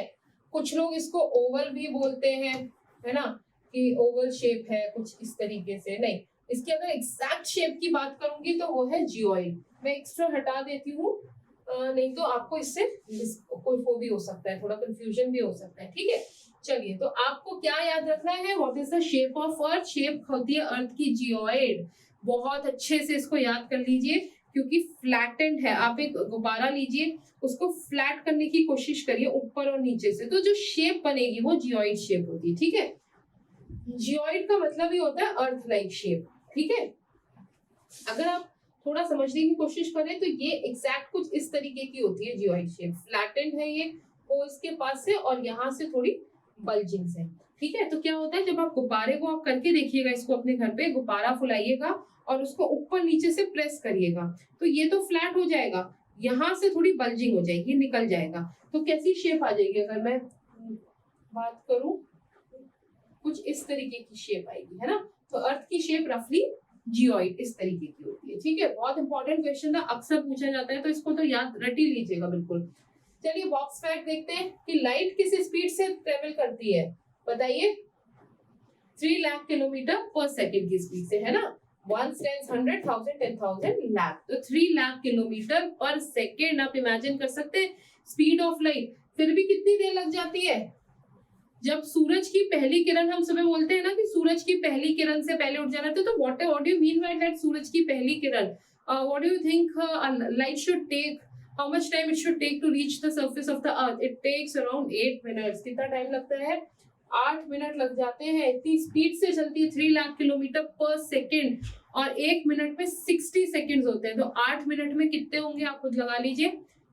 कुछ लोग इसको ओवल भी बोलते हैं, है ना, कि ओवल शेप है कुछ इस तरीके से. नहीं, इसकी अगर एग्जैक्ट शेप की बात करूंगी तो वो है जियोइड. मैं एक्स्ट्रा हटा देती हूँ, नहीं तो आपको इससे कोई वो भी हो सकता है, थोड़ा कंफ्यूजन भी हो सकता है, ठीक है. चलिए, तो आपको क्या याद रखना है, what is the shape of earth. Shape होती है अर्थ की जियोइड. बहुत अच्छे से इसको याद कर लीजिए, क्योंकि फ्लैटेंड है. आप एक गुब्बारा लीजिए, उसको फ्लैट करने की कोशिश करिए ऊपर और नीचे से, तो जो शेप बनेगी वो जियोइड शेप होती है, ठीक है. जियोइड का मतलब ही होता है अर्थ लाइक शेप, ठीक है. अगर आप थोड़ा समझने की कोशिश करें तो ये एग्जैक्ट कुछ इस तरीके की होती है जियोइड शेप. फ्लैटेंड है ये पोल्स के पास से, और यहाँ से थोड़ी बल्जिंग है, ठीक है. तो क्या होता है, जब आप गुब्बारे को आप करके देखिएगा, इसको अपने घर पे गुब्बारा फुलाइएगा और उसको ऊपर नीचे से प्रेस करिएगा, तो ये तो फ्लैट हो जाएगा, यहाँ से थोड़ी बल्जिंग हो जाएगी, निकल जाएगा. तो कैसी शेप आ जाएगी, अगर मैं बात करूं, कुछ इस तरीके की शेप आएगी, है ना. तो अर्थ की शेप रफली जियोइड इस तरीके की होती है, ठीक है. बहुत इंपॉर्टेंट क्वेश्चन था, अक्सर पूछा जाता है, तो इसको तो याद रट ही लीजिएगा बिल्कुल. चलिए, बॉक्स फैक्ट देखते हैं कि लाइट किस स्पीड से ट्रेवल करती है, बताइए. 3 लाख किलोमीटर पर सेकंड की स्पीड से, है ना. 1 10 100 1000 10,000 लाख, तो 3 लाख किलोमीटर पर सेकंड. आप इमेजिन कर सकते हैं स्पीड ऑफ लाइट. फिर भी कितनी देर लग जाती है. जब सूरज की पहली किरण, हम सुबह बोलते हैं ना कि सूरज की पहली किरण से पहले उठ जाना, तो what do you mean by that, सूरज की पहली किरण. What do you think light should take, how much time it should take to reach the surface of the earth. It takes around 8 minutes. कितना टाइम लगता है, 8 minute लग जाते हैं. इतनी स्पीड से चलती है 3 लाख किलोमीटर पर सेकेंड, और 1 मिनट में 60 सेकेंड्स होते हैं. तो 8 मिनट में कितने होंगे, आप खुद लगा लीजिए,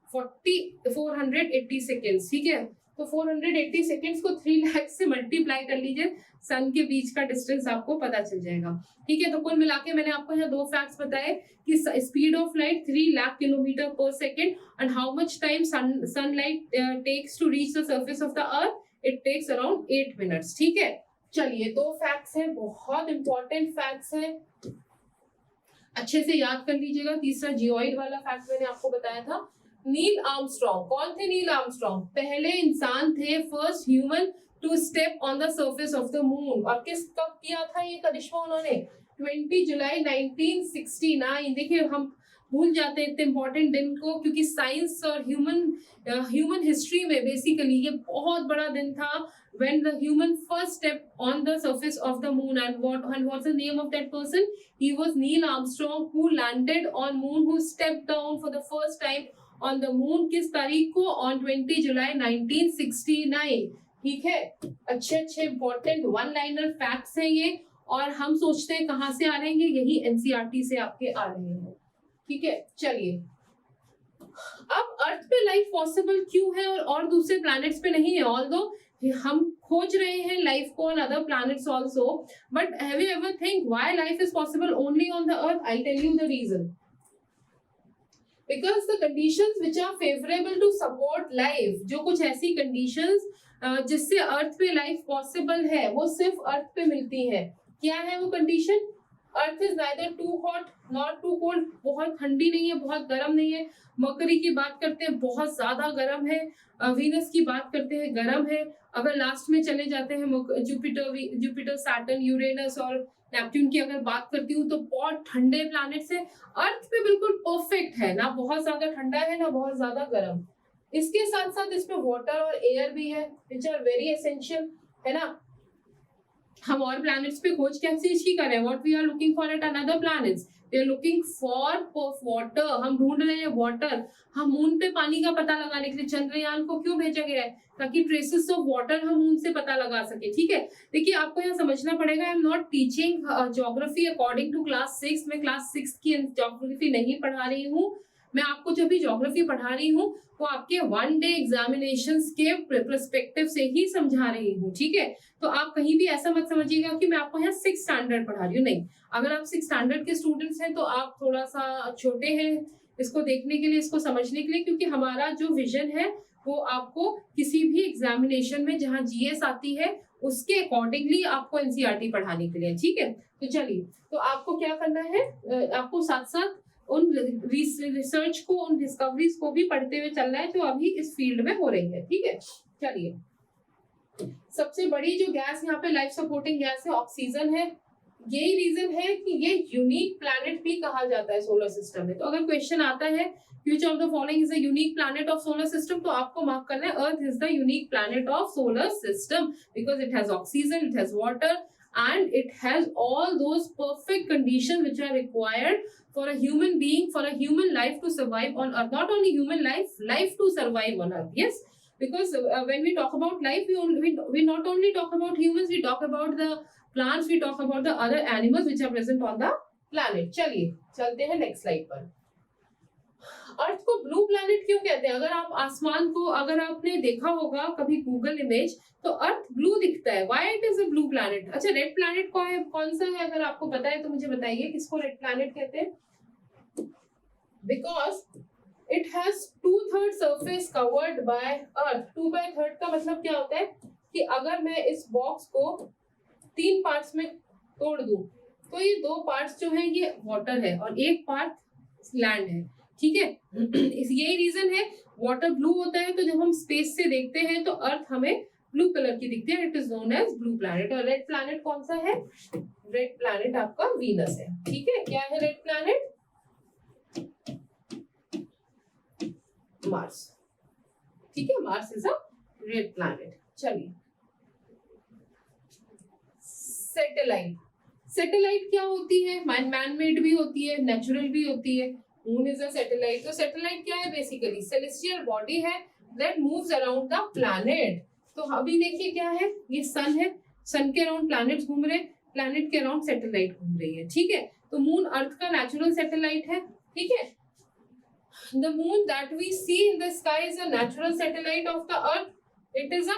480 सेकेंड्स, ठीक है. तो 480 सेकेंड्स को 3 लाख से मल्टीप्लाई कर लीजिए, सन के बीच का डिस्टेंस आपको पता चल जाएगा, ठीक है. तो कुल मिला के मैंने आपको यहाँ 2 फैक्ट्स बताए कि speed of light 3 lakh kilometre per second, and how much time sunlight takes to reach the surface of the earth, it takes around 8 minutes, ठीक है. चलिए, 2 फैक्ट्स हैं, बहुत इंपॉर्टेंट फैक्ट्स हैं, अच्छे से याद कर लीजिएगा. तीसरा जियोइड वाला फैक्ट मैंने आपको बताया था. नील आर्मस्ट्रॉन्ग, कौन थे नील आर्मस्ट्रॉन्ग, पहले इंसान थे, first human to step on the surface of the moon. और किस कब किया था ये करिश्मा उन्होंने, 20 जुलाई 1969. देखिए, हम भूल जाते हैं इतने इंपॉर्टेंट दिन को, क्योंकि साइंस और ह्यूमन हिस्ट्री में बेसिकली ये बहुत बड़ा दिन था, when the human first stepped on the surface of the moon. And what's the name of that person, he was Neil Armstrong, who landed on moon, who stepped down for the first time on the moon. किस तारीख को, on 20 जुलाई 1969, ठीक है. अच्छे अच्छे important one liner facts हैं ये, और हम सोचते हैं कहाँ से आ रहे हैं, यही एनसीईआरटी से आपके आ रहे हैं, ठीक है. चलिए, अब अर्थ पे लाइफ पॉसिबल क्यों है और दूसरे प्लैनेट्स पे नहीं है. ऑल्दो हम खोज रहे हैं लाइफ को on other planets also, but have you ever think why life is possible only on the earth. I tell you the reason. Because the conditions which are favourable to support life, जो कुछ ऐसी conditions जिससे अर्थ पे life possible है वो सिर्फ अर्थ पे मिलती है। क्या है वो condition? Earth is neither too hot not too cold, बहुत ठंडी नहीं है बहुत गर्म नहीं है। मरकरी की बात करते हैं बहुत ज्यादा गर्म है, वीनस की बात करते हैं गर्म है। अगर लास्ट में चले जाते हैं जुपिटर सैटर्न यूरेनस और नेपट्यून की अगर बात करती हूँ तो बहुत ठंडे प्लैनेट्स है। अर्थ पे बिल्कुल परफेक्ट है, ना बहुत ज्यादा ठंडा है ना बहुत ज्यादा गर्म। इसके साथ साथ इसमें वाटर और एयर भी है विच आर वेरी एसेंशियल, है ना। हम और प्लैनेट्स पे खोज कैसी चीज की कर रहे हैं? What we are looking for at another planets, we are looking for water, हम ढूंढ रहे हैं वाटर। हम मून पे पानी का पता लगाने के लिए चंद्रयान को क्यों भेजा गया है? ताकि ट्रेसेस ऑफ वाटर हम मून से पता लगा सके, ठीक है। देखिए आपको यहाँ समझना पड़ेगा, I am not teaching geography according to class 6, मैं क्लास 6 की ज्योग्राफी नहीं पढ़ा रही हूँ। मैं आपको जब भी ज्योग्राफी पढ़ा रही हूँ वो आपके वन डे एग्जामिनेशंस के पर्सपेक्टिव से ही समझा रही हूँ, ठीक है। तो आप कहीं भी ऐसा मत समझिएगा कि मैं आपको यहाँ 6 स्टैंडर्ड पढ़ा रही हूँ, नहीं। अगर आप 6 स्टैंडर्ड के स्टूडेंट्स हैं तो आप थोड़ा सा छोटे हैं इसको देखने के लिए, इसको समझने के लिए, क्योंकि हमारा जो विजन है वो आपको किसी भी एग्जामिनेशन में जहाँ जीएस आती है उसके अकॉर्डिंगली आपको एनसीईआरटी पढ़ाने के लिए, ठीक है। तो चलिए, तो आपको क्या करना है, आपको साथ साथ उन रिसर्च को, उन डिस्कवरीज को भी पढ़ते हुए चलना है जो अभी इस फील्ड में हो रही है, ठीक है। चलिए, सबसे बड़ी जो गैस यहाँ पे लाइफ सपोर्टिंग गैस है ऑक्सीजन है। यही रीजन है कि ये यूनिक प्लैनेट भी कहा जाता है सोलर सिस्टम में। तो अगर क्वेश्चन आता है which of the following is a unique planet of solar system, तो आपको मार्क करना है earth is the unique planet of solar system because it has oxygen, it has water and it has all those perfect conditions which are required for a human being, for a human life to survive on earth. Not only human life, life to survive on earth, yes, because when we talk about life, we not only talk about humans, we talk about the plants, we talk about the other animals which are present on the planet. चलिए चलते हैं next slide पर। अर्थ को blue planet क्यों कहते हैं? अगर आप आसमान को, अगर आपने देखा होगा कभी गूगल इमेज, तो अर्थ ब्लू दिखता है। Why it is a blue planet? अच्छा, रेड प्लैनेट कौन सा है? अगर आपको पता है तो मुझे बताइए किसको रेड प्लैनेट कहते हैं। Because it has 2/3 surface covered by earth. 2/3 का मतलब क्या होता है कि अगर मैं इस बॉक्स को 3 पार्ट्स में तोड़ दूं तो ये 2 पार्ट्स जो है ये वाटर है और 1 पार्ट लैंड है, ठीक है। यही रीजन है वाटर ब्लू होता है, तो जब हम स्पेस से देखते हैं तो अर्थ हमें ब्लू कलर की दिखती है, it is known as blue planet. और रेड प्लैनेट कौन सा है? रेड प्लैनेट आपका वीनस है, ठीक है। क्या है रेड प्लैनेट? मार्स, ठीक है। Mars is a red planet. चलिए, सैटेलाइट। सैटेलाइट क्या होती है? मैन मेड भी होती है, नेचुरल भी होती है। Moon is a satellite. तो सैटेलाइट क्या है? बेसिकली सेलेस्टियल बॉडी है that moves around the planet. तो अभी देखिए क्या है, ये सन है, सन के अराउंड प्लैनेट्स घूम रहे, प्लैनेट के अराउंड सैटेलाइट घूम रही है, ठीक है। तो मून अर्थ का नेचुरल सैटेलाइट है, ठीक है। The moon that we see in the sky is a natural satellite of the earth, it is a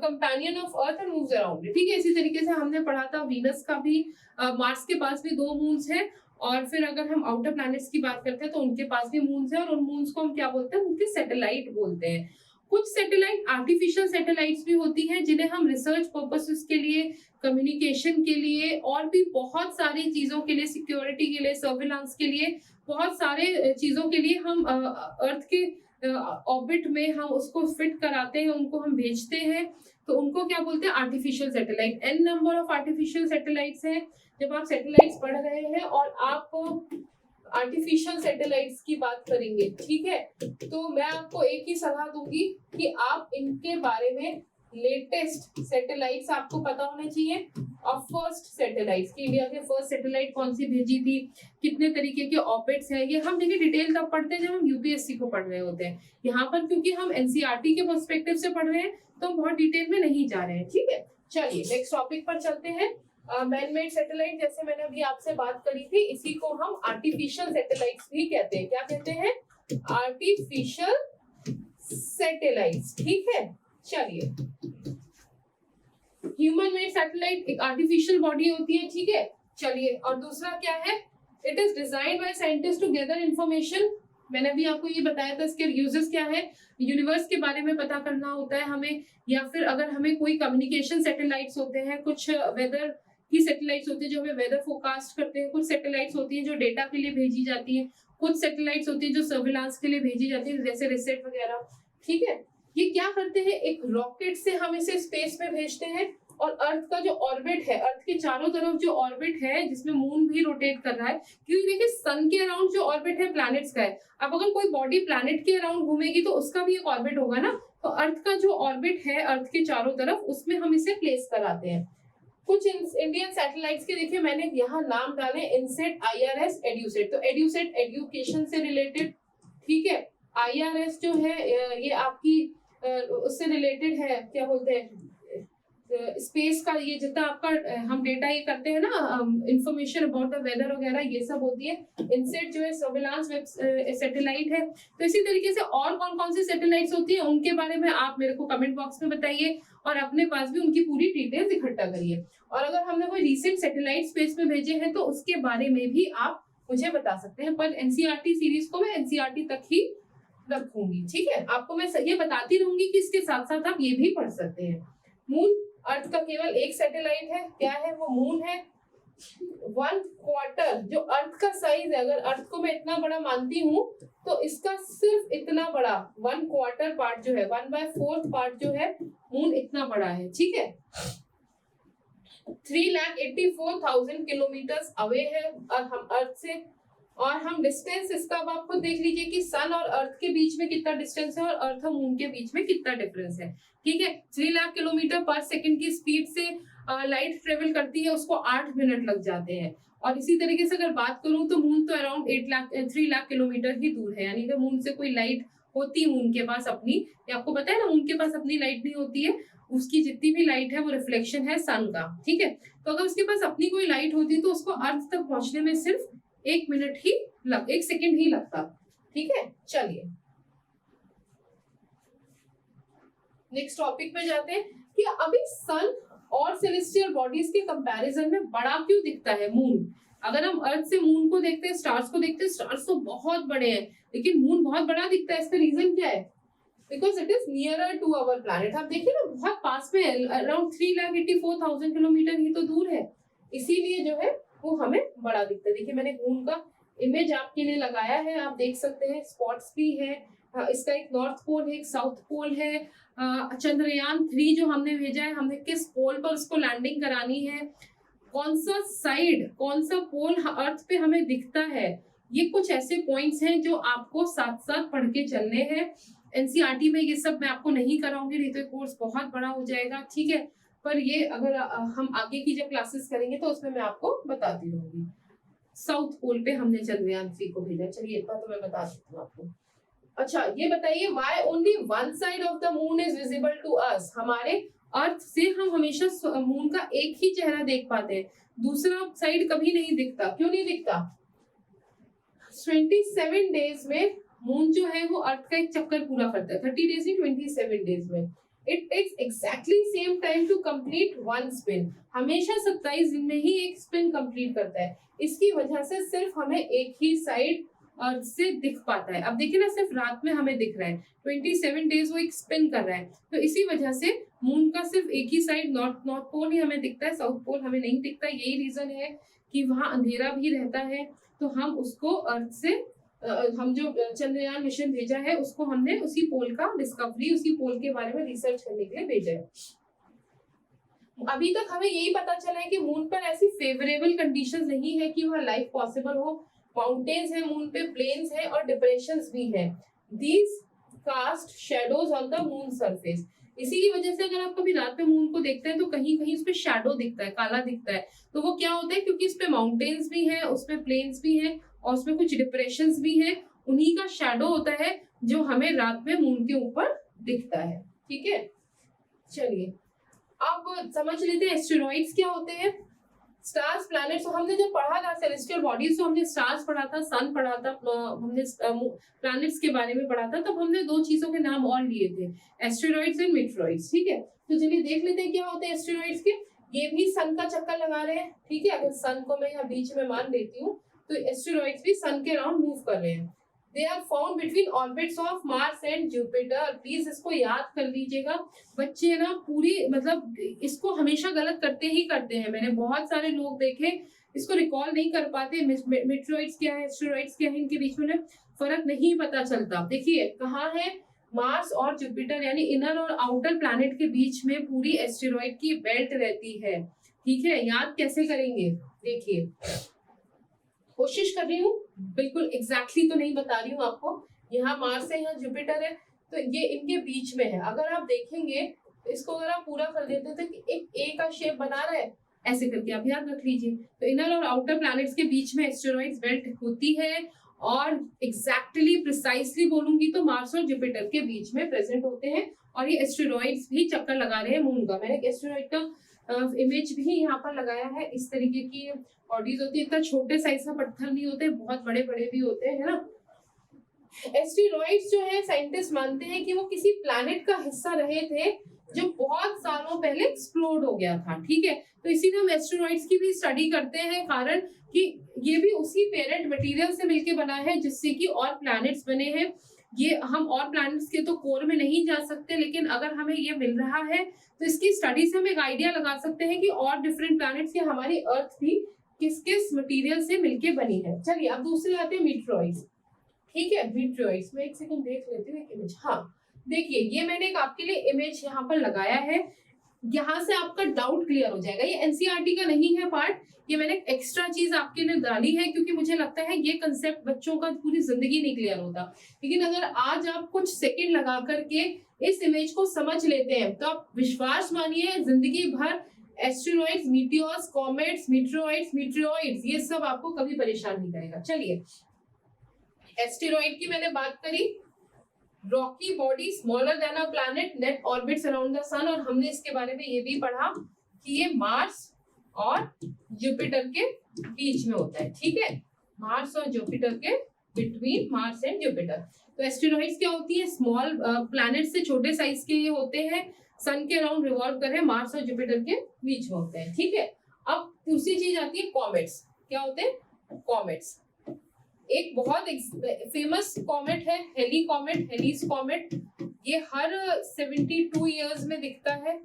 companion of earth and moves around it, ठीक है। इसी तरीके से हमने पढ़ा था वीनस का भी, मार्स के पास भी 2 मून्स हैं। और फिर अगर हम आउटर प्लैनेट्स की बात करते हैं तो उनके पास भी मून्स हैं और उन मून्स को हम क्या बोलते हैं? उनके सैटेलाइट बोलते हैं। कुछ सैटेलाइट आर्टिफिशियल सैटेलाइट्स भी होती हैं जिन्हें हम रिसर्च पर्पसेस के लिए, कम्युनिकेशन के लिए और भी बहुत सारी चीजों के लिए, सिक्योरिटी के लिए, सर्विलांस के लिए, बहुत सारे चीजों के लिए हम अर्थ के ऑर्बिट में हम उसको फिट कराते हैं, उनको हम भेजते हैं। तो उनको क्या बोलते हैं? Artificial satellite. n number of artificial satellites हैं। जब आप सैटेलाइट्स पढ़ रहे हैं और आप आर्टिफिशियल सैटेलाइट्स की बात करेंगे, ठीक है, तो मैं आपको एक ही सलाह दूंगी कि आप इनके बारे में लेटेस्ट सैटेलाइट्स आपको पता होने चाहिए और फर्स्ट सैटेलाइट्स की, इंडिया के फर्स्ट सैटेलाइट कौन सी भेजी थी, कितने तरीके के ऑर्बिट्स हैं, ये हम देखिए डिटेल तब पढ़ते हैं जब हम यूपीएससी को पढ़ रहे होते हैं। यहाँ पर क्योंकि हम एनसीईआरटी के पर्सपेक्टिव से पढ़ रहे हैं तो हम बहुत डिटेल में नहीं जा रहे हैं, ठीक है। चलिए नेक्स्ट टॉपिक पर चलते हैं। मैन मेड सैटेलाइट, जैसे मैंने अभी आपसे बात करी थी, इसी को हम आर्टिफिशियल सैटेलाइट्स भी कहते हैं। क्या कहते हैं? आर्टिफिशियल सैटेलाइट्स, ठीक है। चलिए, ह्यूमन मेड सैटेलाइट एक आर्टिफिशियल बॉडी होती है, ठीक है। चलिए, और दूसरा क्या है? It is designed by scientist to gather information मैंने अभी आपको ये बताया था इसके यूजेस क्या है, यूनिवर्स के बारे में पता करना होता है हमें, या फिर अगर हमें कोई कम्युनिकेशन सैटेलाइट्स होते हैं, कुछ वेदर की सैटेलाइट्स होती है जो हमें वेदर फोरकास्ट करते हैं, कुछ सैटेलाइट्स होती है जो डेटा के लिए भेजी जाती है, कुछ सैटेलाइट्स होती है जो सर्विलांस के लिए भेजी जाती है जैसे रिसेट वगैरह। ठीक है, ये क्या करते हैं, एक रॉकेट से हम इसे स्पेस में भेजते हैं और अर्थ का जो ऑर्बिट है, अर्थ के चारों तरफ जो ऑर्बिट है जिसमें मून भी रोटेट कर रहा है, क्योंकि देखिए सन के अराउंड जो ऑर्बिट है प्लैनेट्स का है। अब अगर कोई बॉडी प्लैनेट के अराउंड घूमेगी तो उसका भी एक ऑर्बिट होगा ना, तो अर्थ का जो ऑर्बिट है अर्थ के चारों तरफ, उसमें हम इसे प्लेस कराते हैं। कुछ इंडियन सैटेलाइट्स के देखिए मैंने यहाँ नाम डाले, इनसेट, IRS, एड्यूसेट। तो एड्यूसेट एजुकेशन से रिलेटेड, ठीक है, IRS जो है ये आपकी उससे रिलेटेड है, क्या बोलते हैं, स्पेस का, ये जितना आपका हम डेटा ये करते हैं ना, इंफॉर्मेशन अबाउट द वेदर वगैरह ये सब होती है। इनसेट जो है सर्विलांस सैटेलाइट है। तो इसी तरीके से और कौन कौन सी सैटेलाइट्स होती है उनके बारे में आप मेरे को कमेंट बॉक्स में बताइए और अपने पास भी उनकी पूरी डिटेल्स इकट्ठा करिए। और अगर हमने कोई रिसेंट सैटेलाइट स्पेस में भेजे हैं तो उसके बारे में भी आप मुझे बता सकते हैं, पर एनसीईआरटी सीरीज को मैं एनसीईआरटी तक ही रखूंगी। ठीक है, आपको मैं ये बताती रहूंगी कि इसके साथ साथ आप ये भी पढ़ सकते हैं। मून अर्थ का केवल एक सैटेलाइट है, क्या है वो, मून है। 1/4 जो अर्थ का साइज है, अगर अर्थ को मैं इतना बड़ा मानती हूँ तो इसका सिर्फ इतना बड़ा 1/4 पार्ट जो है, 1/4 पार्ट जो है मून इतना बड़ा है। ठीक है, 3,84,000 किलोमीटर अवे है और हम अर्थ से, और हम डिस्टेंस इसका अब आप खुद देख लीजिए कि सन और अर्थ के बीच में कितना डिस्टेंस है और अर्थ और मून के बीच में कितना डिफरेंस है। ठीक है, 3 लाख किलोमीटर पर सेकंड की स्पीड से लाइट ट्रेवल करती है, उसको 8 मिनट लग जाते हैं। और इसी तरीके से अगर बात करूं तो मून तो अराउंड 3 लाख किलोमीटर ही दूर है, यानी कि मून से कोई लाइट होती मून के पास अपनी, ये आपको पता है ना, मून के पास अपनी लाइट नहीं होती है, उसकी जितनी भी लाइट है वो रिफ्लेक्शन है सन का। ठीक है, तो अगर उसके पास अपनी कोई लाइट होती तो उसको अर्थ तक पहुंचने में सिर्फ 1 सेकंड ही लगता। ठीक है, चलिए नेक्स्ट टॉपिक पे जाते हैं कि अभी सन और सेलेस्टियल बॉडीज के कंपैरिजन में बड़ा क्यों दिखता है मून। अगर हम अर्थ से मून को देखते हैं, स्टार्स को देखते हैं, स्टार्स तो बहुत बड़े हैं लेकिन मून बहुत बड़ा दिखता है, इसका रीजन क्या है, because it is nearer to our planet. आप देखिए ना, बहुत पास में है, अराउंड 3,84,000 किलोमीटर ही तो दूर है, इसीलिए जो है वो हमें बड़ा दिखता है। देखिए मैंने मून का इमेज आपके लिए लगाया है, आप देख सकते हैं, स्पॉट्स भी है, इसका एक नॉर्थ पोल है, एक साउथ पोल है। चंद्रयान 3 जो हमने भेजा है, हमने किस पोल पर उसको लैंडिंग करानी है, कौन सा साइड, कौन सा पोल अर्थ पे हमें दिखता है, ये कुछ ऐसे पॉइंट्स हैं जो आपको साथ साथ पढ़ के चलने हैं। एनसीईआरटी में ये सब मैं आपको नहीं कराऊंगी, नहीं तो कोर्स बहुत बड़ा हो जाएगा। ठीक है, पर ये अगर हम आगे की जब क्लासेस करेंगे तो उसमें मैं आपको बताती रहूंगी। साउथ पोल पे हमने चंद्रयान 3 को भेजा, चलिए इतना तो मैं बता सकती हूँ आपको। अच्छा ये बताइए, why only one side of the moon is visible to us. हमारे अर्थ से हम हमेशा मून का एक ही चेहरा देख पाते हैं, दूसरा साइड कभी नहीं दिखता। क्यों नहीं दिखता? 27 डेज में मून जो है वो अर्थ का एक चक्कर पूरा करता है, 30 डेज नहीं 27 डेज में। It takes exactly same time to complete one spin. हमेशा 27 दिन में ही एक स्पिन कंप्लीट करता है, इसकी वजह से सिर्फ हमें एक ही साइड अर्थ से दिख पाता है। अब देखिए ना, सिर्फ रात में हमें दिख रहा है, 27 डेज वो एक स्पिन कर रहा है, तो इसी वजह से मून का सिर्फ एक ही साइड नॉर्थ पोल ही हमें दिखता है, साउथ पोल हमें नहीं दिखता। यही रीजन है कि वहां अंधेरा भी रहता है, तो हम उसको अर्थ से हम जो चंद्रयान मिशन भेजा है उसको हमने उसी पोल का डिस्कवरी, उसी पोल के बारे में रिसर्च करने के लिए भेजा है। अभी तक हमें यही पता चला है कि मून पर ऐसी फेवरेबल कंडीशंस नहीं है कि वहाँ लाइफ पॉसिबल हो। माउंटेन्स है मून पे, प्लेन्स है और डिप्रेशंस भी है। These cast shadows on the moon surface. इसी की वजह से अगर आप कभी रात में मून को देखते हैं तो कहीं कहीं उस पे शैडो दिखता है, काला दिखता है, तो वो क्या होता है, क्योंकि इस पे माउंटेन्स भी है, उसमें प्लेन्स भी है और उसमें कुछ डिप्रेशंस भी है, उन्हीं का शैडो होता है जो हमें रात में मून के ऊपर दिखता है। ठीक है, चलिए अब समझ लेते हैं एस्टेरॉइड्स क्या होते हैं। स्टार्स, प्लैनेट्स, तो हमने जो पढ़ा था सेलेस्टियल बॉडीज, तो हमने स्टार्स पढ़ा था, सन पढ़ा था, हमने प्लैनेट्स के बारे में पढ़ा था, तब हमने दो चीजों के नाम और लिए थे, एस्टेरॉइड्स एंड मीटरॉइड्स। ठीक है, तो चलिए देख लेते हैं क्या होते हैं एस्टेरॉइड्स के। ये भी सन का चक्कर लगा रहे हैं। ठीक है, अगर सन को मैं यहाँ बीच में मान लेती हूँ तो एस्टेरॉइड्स भी सन के अराउंड मूव कर रहे हैं। They are found between orbits of Mars and Jupiter. Please इसको याद कर लीजिएगा। बच्चे ना पूरी मतलब इसको हमेशा गलत करते ही करते हैं। मैंने बहुत सारे लोग देखे इसको रिकॉल नहीं कर पाते। मेट्रोइड्स क्या है, एस्टेरॉइड्स क्या है, इनके बीच में फर्क नहीं पता चलता। देखिए कहाँ है, मार्स और जुपिटर यानी इनर और आउटर प्लैनेट के बीच में पूरी एस्टेरॉइड की बेल्ट रहती है। ठीक है, याद कैसे करेंगे, देखिए कोशिश कर रही हूँ, बिल्कुल एग्जैक्टली तो नहीं बता रही हूँ आपको। यहाँ मार्स है, यहाँ जुपिटर है, तो ये इनके बीच में है। अगर आप देखेंगे तो इसको अगर आप पूरा कर देते तो एक ए का शेप बना रहा है, ऐसे करके आप याद रख लीजिए। तो इनर और आउटर प्लैनेट्स के बीच में एस्टेरॉइड्स बेल्ट होती है, और एग्जैक्टली प्रिसाइसली बोलूंगी तो मार्स और जुपिटर के बीच में प्रेजेंट होते हैं। और ये एस्टेरॉइड्स भी चक्कर लगा रहे हैं मून का। मैंने एस्टेरॉइड का इमेज भी यहाँ पर लगाया है। इस तरीके की बॉडीज होती है, इतना छोटे साइज का पत्थर नहीं होते, बहुत बड़े बड़े भी होते हैं, है ना। एस्टेरॉइड्स जो है साइंटिस्ट मानते हैं कि वो किसी प्लैनेट का हिस्सा रहे थे जो बहुत सालों पहले एक्सप्लोड हो गया था। ठीक है, तो इसीलिए हम एस्टेरॉइड्स की भी स्टडी करते हैं, कारण कि ये भी उसी पेरेंट मटेरियल से मिलके बना है जिससे कि और प्लैनेट्स बने हैं। ये हम और प्लैनेट्स के तो कोर में नहीं जा सकते, लेकिन अगर हमें ये मिल रहा है तो इसकी स्टडी से हम एक आइडिया लगा सकते हैं कि और डिफरेंट प्लैनेट्स या हमारी अर्थ भी किस किस मटेरियल से मिलके बनी है। चलिए अब दूसरे आते हैं मीटरॉइड्स। ठीक है, मीटरॉइड्स में एक सेकंड देख लेती हूँ एक इमेज। हाँ देखिए, ये मैंने एक आपके लिए इमेज यहाँ पर लगाया है, यहाँ से आपका डाउट क्लियर हो जाएगा। ये एनसीईआरटी का नहीं है पार्ट, ये मैंने एक्स्ट्रा चीज आपके लिए डाली है क्योंकि मुझे लगता है ये कंसेप्ट बच्चों का पूरी जिंदगी नहीं क्लियर होता। लेकिन अगर आज आप कुछ सेकंड लगा करके इस इमेज को समझ लेते हैं तो आप विश्वास मानिए जिंदगी भर एस्टेरॉइड्स, मीटियोर्स, कॉमेट्स, मीटरॉइड्स ये सब आपको कभी परेशान नहीं करेगा। चलिए, एस्टेरॉइड की मैंने बात करी, rocky body smaller than a planet that orbits around the sun, और हमने इसके बारे में ये भी पढ़ा कि ये मार्स और जुपिटर के बीच में होता है। ठीक है, मार्स और जुपिटर के बिटवीन मार्स एंड जुपिटर। तो एस्टेरॉइड्स क्या होती है, स्मॉल प्लैनेट से छोटे साइज के ये होते हैं, सन के अराउंड रिवॉल्व कर रहे हैं, मार्स और जुपिटर के बीच में होते हैं। ठीक है, अब दूसरी चीज आती है कॉमेट्स। क्या होते हैं कॉमेट्स? एक बहुत फेमस कॉमेट है हेली कॉमेट, हेलीज कॉमेट। ये हर 72 इयर्स में दिखता है।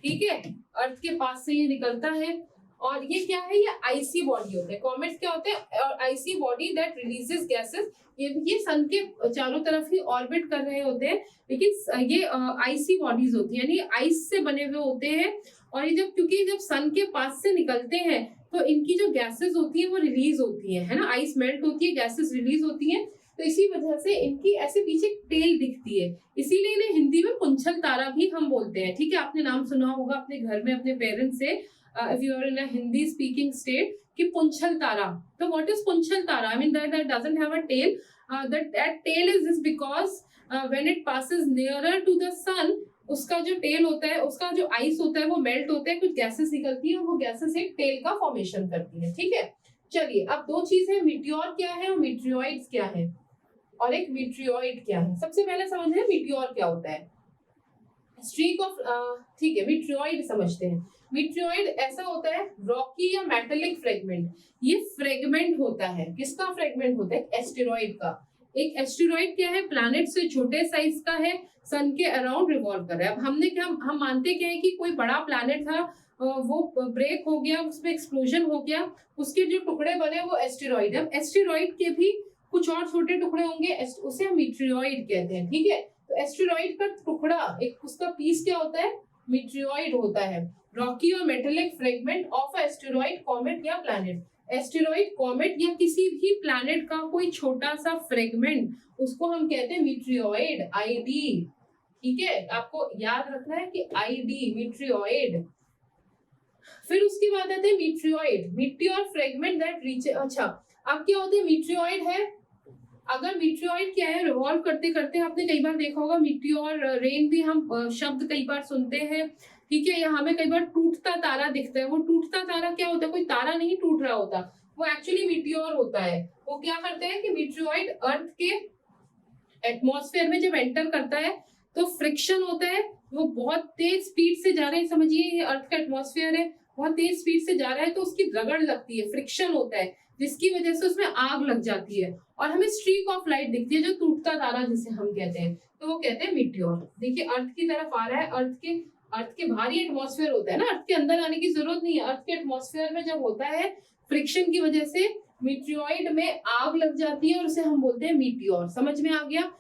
ठीक है, अर्थ के पास से ये निकलता है, और ये क्या है, ये आइसी बॉडी होते हैं। कॉमेट्स क्या होते हैं, आइसी बॉडी दैट रिलीजेस गैसेस। ये सन के चारों तरफ ही ऑर्बिट कर रहे होते हैं, लेकिन ये आइसी बॉडीज होती है, यानी आइस से बने हुए होते हैं। और ये क्योंकि जब सन के पास से निकलते हैं तो इनकी जो गैसेस होती है वो रिलीज होती है ना, आइस मेल्ट होती है, गैसेस रिलीज होती है, तो इसी वजह से इनकी ऐसे पीछे टेल दिखती है। इसीलिए इन्हें हिंदी में पुंछल तारा भी हम बोलते हैं। ठीक है, आपने नाम सुना होगा अपने घर में अपने पेरेंट्स से, if you are in a Hindi speaking state, कि पुंछल तारा। तो व्हाट इज पुंछल तारा? I mean that doesn't have a tail, that tail is because when it passes nearer to the sun, उसका जो टेल होता है, उसका जो आइस होता है वो मेल्ट होता है, कुछ गैसेस निकलती है और वो गैसेस एक टेल का फॉर्मेशन करती है। ठीक है, चलिए अब दो चीज है, मीटियोर क्या है और मीटरॉइड्स क्या है, और एक मीटरॉइड क्या है। सबसे पहले समझ रहे मीटियोर क्या होता है, स्ट्रीक ऑफ, ठीक है, मीटरॉइड समझते हैं। मीटरॉइड ऐसा होता है रॉकी या मेटेलिक फ्रेगमेंट। ये फ्रेगमेंट होता है, किसका फ्रेगमेंट होता है? एस्टेरॉइड का। एक एस्टेरॉइड क्या है, प्लैनेट से छोटे साइज का है, सन के अराउंड रिवॉल्व कर रहा है। अब हमने क्या, हम मानते क्या है कि कोई बड़ा प्लैनेट था, वो ब्रेक हो गया, उसमें एक्सप्लोजन हो गया, उसके जो टुकड़े बने वो एस्टेरॉइड है। एस्टेरॉइड के भी कुछ और छोटे टुकड़े होंगे, उसे हम मीटरॉइड कहते हैं। ठीक है, तो एस्टेरॉइड का टुकड़ा, एक उसका पीस क्या होता है, मीटरॉइड होता है। रॉकी और metallic fragment of asteroid, comet या प्लैनेट। एस्टेरॉइड, कॉमेट या किसी भी प्लैनेट का कोई छोटा सा फ्रेगमेंट, उसको हम कहते हैं मीटरॉइड, आईडी। ठीक है, आपको याद रखना है कि आईडी, मीटरॉइड। फिर उसके बाद आते हैं मीटरॉइड, मीटियोर फ्रेगमेंट दैट रीच। अच्छा, अब क्या होते हैं, मीटरॉइड है, अगर मीटरॉइड क्या है, रिवॉल्व करते करते आपने कई बार देखा होगा, मीटियोर रेन भी हम शब्द कई बार सुनते हैं। ठीक है, यहाँ हमें कई बार टूटता तारा दिखता है। वो टूटता तारा क्या होता है, कोई तारा नहीं टूट रहा होता, वो एक्चुअली मीटियोर होता है। वो क्या करते हैं कि मीटरॉइड अर्थ के एटमॉस्फेयर में जब एंटर करता है तो फ्रिक्शन होता है, वो बहुत तेज स्पीड से जा रहे हैं, समझिए ये अर्थ का एटमॉस्फेयर है, बहुत तेज स्पीड से जा रहा है, तो उसकी रगड़ लगती है, फ्रिक्शन होता है, जिसकी वजह से उसमें आग लग जाती है और हमें स्ट्रीक ऑफ लाइट दिखती है, जो टूटता तारा जिसे हम कहते हैं, तो वो कहते हैं मीटियोर। देखिए अर्थ की तरफ आ रहा है, अर्थ के बाहर ही एटमॉस्फेयर होता है ना, अर्थ के अंदर आने की जरूरत नहीं है। अर्थ के एटमॉस्फेयर में जब होता है फ्रिक्शन की वजह से मीटियोइड में आग लग जाती है और उसे हम बोलते हैं मीटियोर। समझ में आ गया?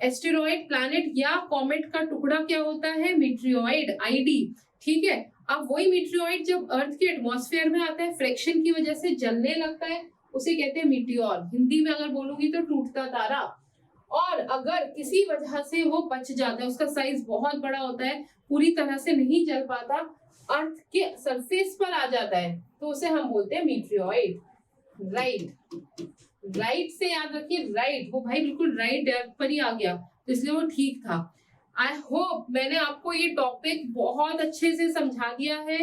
एस्टेरॉइड प्लैनेट या कॉमेट का टुकड़ा क्या होता है? मीटियोइड, आईडी। ठीक है, अब वही मीटियोइड जब अर्थ के एटमॉस्फेयर में आता है, फ्रिक्शन की वजह से जलने लगता है, उसे कहते हैं मीटियोर। हिंदी में अगर बोलूंगी तो टूटता तारा। और अगर किसी वजह से वो बच जाता है, उसका साइज बहुत बड़ा होता है, पूरी तरह से नहीं जल पाता, अर्थ के सरफेस पर आ जाता है, तो उसे हम बोलते हैं मीटियोइड। राइट से याद रखिए, राइट, वो भाई बिल्कुल राइट पर ही आ गया, तो इसलिए वो ठीक था। आई होप मैंने आपको ये टॉपिक बहुत अच्छे से समझा दिया है।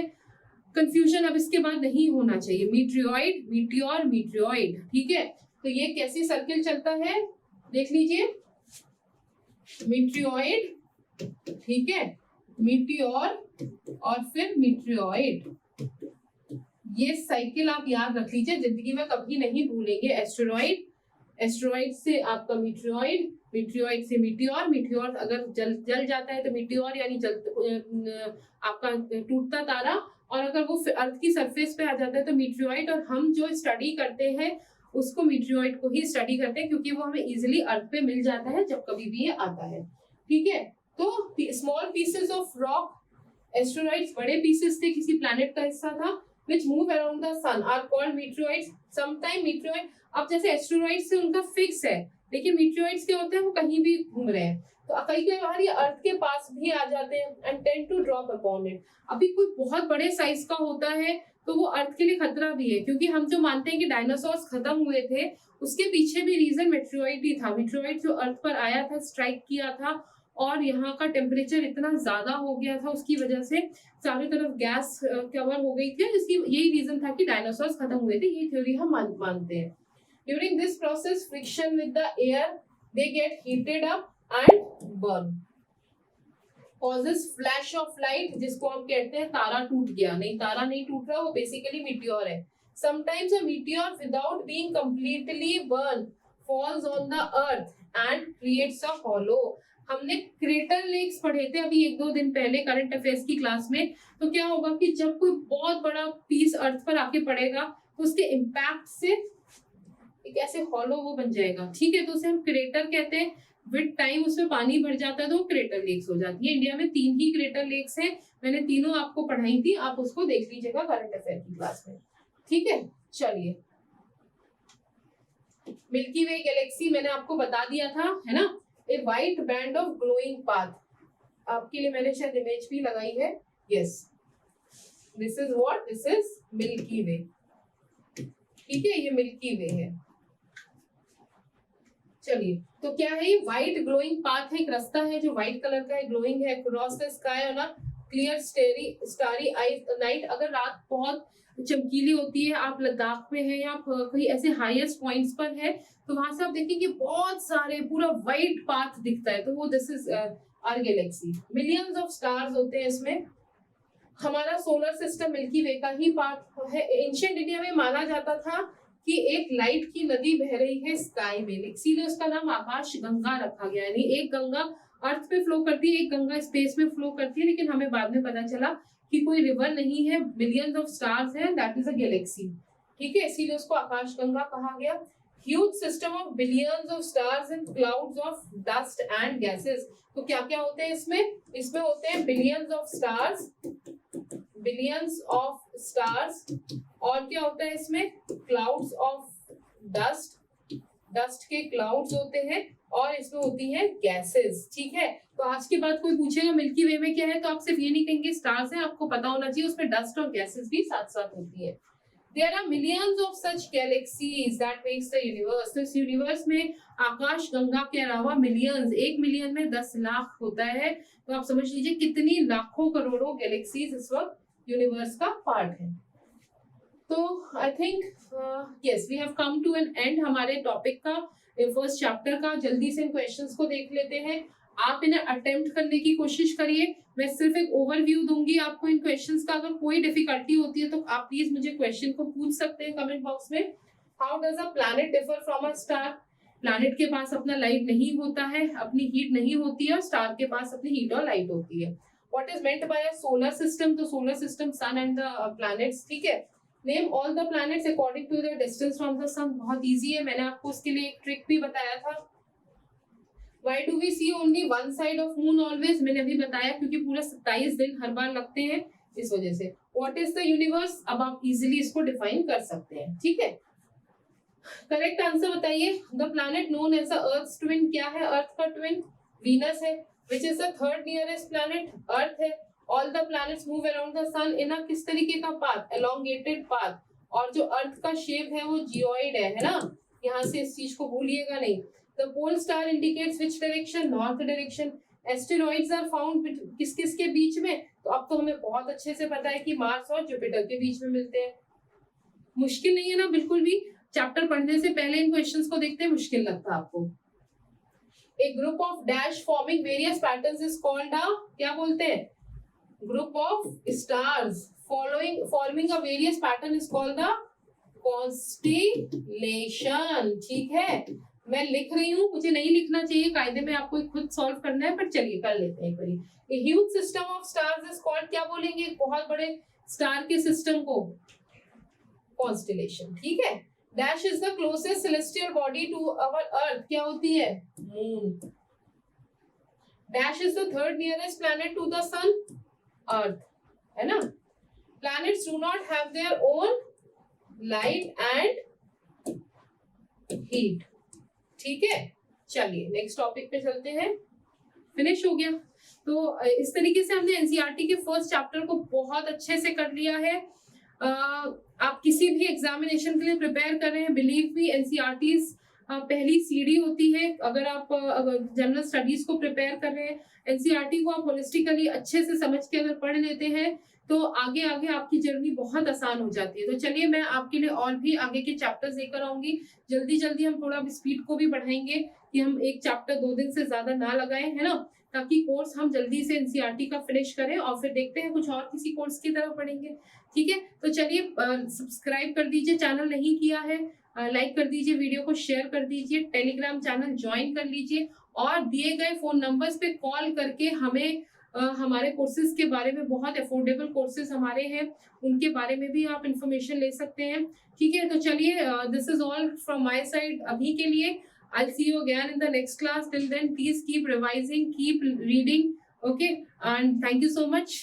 कंफ्यूजन अब इसके बाद नहीं होना चाहिए। मीटियोइड, मीटियोर, मीटियोइड। ठीक है, तो ये कैसे सर्किल चलता है देख लीजिए। मीटियोइड, ठीक है, मीटियोर और फिर मीटियोइड, ये साइकिल आप याद रख लीजिए, जिंदगी में कभी नहीं भूलेंगे। एस्टेरॉइड से आपका मीटियोइड, मीटियोइड से मीटियोर, मीटियोर अगर जल जाता है तो मीटियोर यानी आपका टूटता तारा, और अगर वो अर्थ की सरफेस पे आ जाता है तो मीटियोइड। और हम जो स्टडी करते हैं उसको मीटियोइड को ही स्टडी करते हैं, क्योंकि वो हमें इजिली अर्थ पे मिल जाता है जब कभी भी ये आता है। ठीक है, तो small pieces of rock, asteroids बड़े पीसेस थे, किसी प्लैनेट का हिस्सा था, which move around the sun are called meteoroids. Sometime meteoroid, अब जैसे एस्टेरॉइड से उनका फिक्स है, लेकिन मीटियोइड्स के होते हैं वो कहीं भी घूम रहे हैं, तो कई बार ये अर्थ के पास भी आ जाते हैं and tend to drop upon it. अभी कोई बहुत बड़े साइज का होता है तो वो अर्थ के लिए खतरा भी है, क्योंकि हम जो मानते हैं कि डायनासोर्स खत्म हुए थे, उसके पीछे भी रीजन मीटियोइड ही था। मीटियोइड जो अर्थ पर आया था, स्ट्राइक किया था, और यहाँ का टेम्परेचर इतना ज्यादा हो गया था, उसकी वजह से चारों तरफ गैस कवर हो गई थी, जिसकी यही रीजन था कि डायनासोर्स खत्म हुए थे। ये थ्योरी हम मानते हैं। During this process friction with the air they get heated up and burn, causes flash of light, जिसको हम कहते हैं तारा टूट गया। नहीं, तारा नहीं टूट रहा, वो बेसिकली मीटियोर है। Sometimes a meteor without being completely burn falls on the earth and creates a hollow. हमने क्रेटर लेक्स पढ़े थे अभी 1-2 दिन पहले करंट अफेयर्स की क्लास में। तो क्या होगा कि जब कोई बहुत बड़ा पीस अर्थ पर आके पड़ेगा तो उसके इम्पैक्ट से एक ऐसे हॉलो वो बन जाएगा। ठीक है, तो उसे हम क्रेटर कहते हैं। विद टाइम उसमें पानी भर जाता है तो वो क्रेटर लेक्स हो जाती है। इंडिया में 3 ही क्रेटर लेक्स हैं, मैंने तीनों आपको पढ़ाई थी, आप उसको देख लीजिएगा करंट अफेयर की क्लास में। ठीक है, चलिए, मिल्की वे गैलेक्सी मैंने आपको बता दिया था, है ना। A white band of glowing path, आपके लिए मैंने शायद इमेज भी लगाई है। Yes, this is what? This is Milky Way। ठीक है, ये मिल्की वे है। चलिए, तो क्या है ये? व्हाइट ग्लोइंग पाथ है, एक रास्ता है जो व्हाइट कलर का है, ग्लोइंग है, cross the sky on a clear starry night. अगर रात बहुत चमकीली होती है, आप लद्दाख में हैं या कहीं ऐसे हाईएस्ट पॉइंट्स पर है, तो वहां से आप देखेंगे बहुत सारे पूरा व्हाइट पाथ दिखता है, तो वो this is our galaxy. Millions of stars होते हैं इसमें। हमारा सोलर सिस्टम मिल्की वे का ही पार्ट है। एंशिएंट इंडिया में माना जाता था कि एक लाइट की नदी बह रही है स्काई में, इसीलिए उसका नाम आकाश गंगा रखा गया। यानी एक गंगा अर्थ पे फ्लो करती है, एक गंगा स्पेस में फ्लो करती है, लेकिन हमें बाद में पता चला कि कोई रिवर नहीं है, बिलियंस ऑफ स्टार्स है, दैट इज अ गैलेक्सी। ठीक है, इसीलिए उसको आकाश गंगा कहा गया। Huge system of billions of stars and clouds of dust and gases. तो क्या क्या होते हैं इसमें? इसमें होते हैं billions of stars, billions of stars, और क्या होता है इसमें? क्लाउड्स ऑफ डस्ट, डस्ट के क्लाउड्स होते हैं, और इसमें होती है गैसेस। ठीक है, तो आज के बाद कोई पूछेगा मिल्की वे में क्या है, तो आप सिर्फ ये नहीं कहेंगे स्टार्स हैं, आपको पता होना चाहिए उसमें डस्ट और गैसेस भी साथ साथ होती है। There are millions of such galaxies that makes the universe। तो इस यूनिवर्स में आकाश गंगा के अलावा मिलियंस, 1 मिलियन में 10 लाख होता है, तो आप समझ लीजिए कितनी लाखों करोड़ों गैलेक्सीज इस वक्त यूनिवर्स का पार्ट है। तो I think yes we have come to an end हमारे टॉपिक का, फर्स्ट चैप्टर का। जल्दी से इन क्वेश्चंस को देख लेते हैं। आप इन्हें अटेम्प्ट करने की कोशिश करिए। मैं सिर्फ एक ओवरव्यू दूंगी आपको इन क्वेश्चंस का। अगर कोई डिफिकल्टी होती है तो आप प्लीज मुझे क्वेश्चन को पूछ सकते हैं कमेंट बॉक्स में। How does a planet differ from a star? Planet के पास अपना लाइट नहीं होता है, अपनी हीट नहीं होती है, और स्टार के पास अपनी हीट और लाइट होती है। What is meant by a solar system? तो solar system sun and the planets, ठीक है। Name all the planets according to their distance from the sun. बहुत इजी है, मैंने आपको उसके लिए एक ट्रिक भी बताया था। Why do we see only one side of moon always? मैंने अभी बताया, क्योंकि पूरा 27 दिन हर बार लगते हैं, इस वजह से। What is the universe? अब आप इजीली इसको डिफाइन कर सकते हैं, ठीक है। करेक्ट आंसर बताइए। The planet known as the earth twin, क्या है अर्थ का ट्विन? वीनस है। Which is the third nearest planet? Earth है। All the planets move around the sun in a किस तरीके का पाथ? Elongated path. और जो अर्थ का शेप है वो जियोइड है ना। यहाँ से इस चीज को भूलिएगा नहीं। The pole star indicates which direction? North direction. Asteroids are found किस किस के बीच में? तो अब तो हमें बहुत अच्छे से पता है कि मार्स और जुपिटर के बीच में मिलते हैं। मुश्किल नहीं है ना बिल्कुल भी। चैप्टर पढ़ने से पहले इन क्वेश्चंस को देखते हैं, मुश्किल लगता है आपको। A group of dash forming various patterns is called a, क्या बोलते हैं? Group of stars forming a various pattern is called the constellation, ठीक है। मैं लिख रही हूँ, मुझे नहीं लिखना चाहिए, कायदे में आपको खुद सॉल्व करना है, पर चलिए कर लेते हैं। A huge system of stars is called, क्या बोलेंगे? बहुत बड़े स्टार के सिस्टम को कॉन्स्टेलेशन, ठीक है। Dash is the closest celestial body to our earth, क्या होती है? Moon. Dash is the third nearest planet to the sun? Earth, है ना। Planets do not have their own light and heat, ठीक है। चलिए नेक्स्ट टॉपिक पे चलते हैं। फिनिश हो गया। तो इस तरीके से हमने एनसीईआरटी के फर्स्ट चैप्टर को बहुत अच्छे से कर लिया है। आप किसी भी एग्जामिनेशन के लिए प्रिपेयर कर रहे हैं, बिलीव मी, एनसीईआरटी पहली सीढ़ी होती है। अगर आप जनरल स्टडीज को प्रिपेयर कर रहे हैं, एनसीईआरटी को आप होलिस्टिकली अच्छे से समझ के अगर पढ़ लेते हैं तो आगे आगे आपकी जर्नी बहुत आसान हो जाती है। तो चलिए मैं आपके लिए और भी आगे के चैप्टर्स लेकर आऊंगी। जल्दी जल्दी हम थोड़ा स्पीड को भी बढ़ाएंगे कि हम एक चैप्टर 2 दिन से ज्यादा ना लगाएं, है ना, ताकि कोर्स हम जल्दी से एनसीईआरटी का फिनिश करें और फिर देखते हैं कुछ और किसी कोर्स की तरफ पढ़ेंगे, ठीक है। तो चलिए सब्सक्राइब कर दीजिए, चैनल नहीं किया है लाइक कर दीजिए, वीडियो को शेयर कर दीजिए, टेलीग्राम चैनल ज्वाइन कर लीजिए, और दिए गए फोन नंबर्स पे कॉल करके हमें हमारे कोर्सेज के बारे में, बहुत अफोर्डेबल कोर्सेज हमारे हैं, उनके बारे में भी आप इंफॉर्मेशन ले सकते हैं, ठीक है। तो चलिए this is all from my side अभी के लिए। I'll see you again in the next class. Till then, please keep revising, keep reading. Okay, and thank you so much.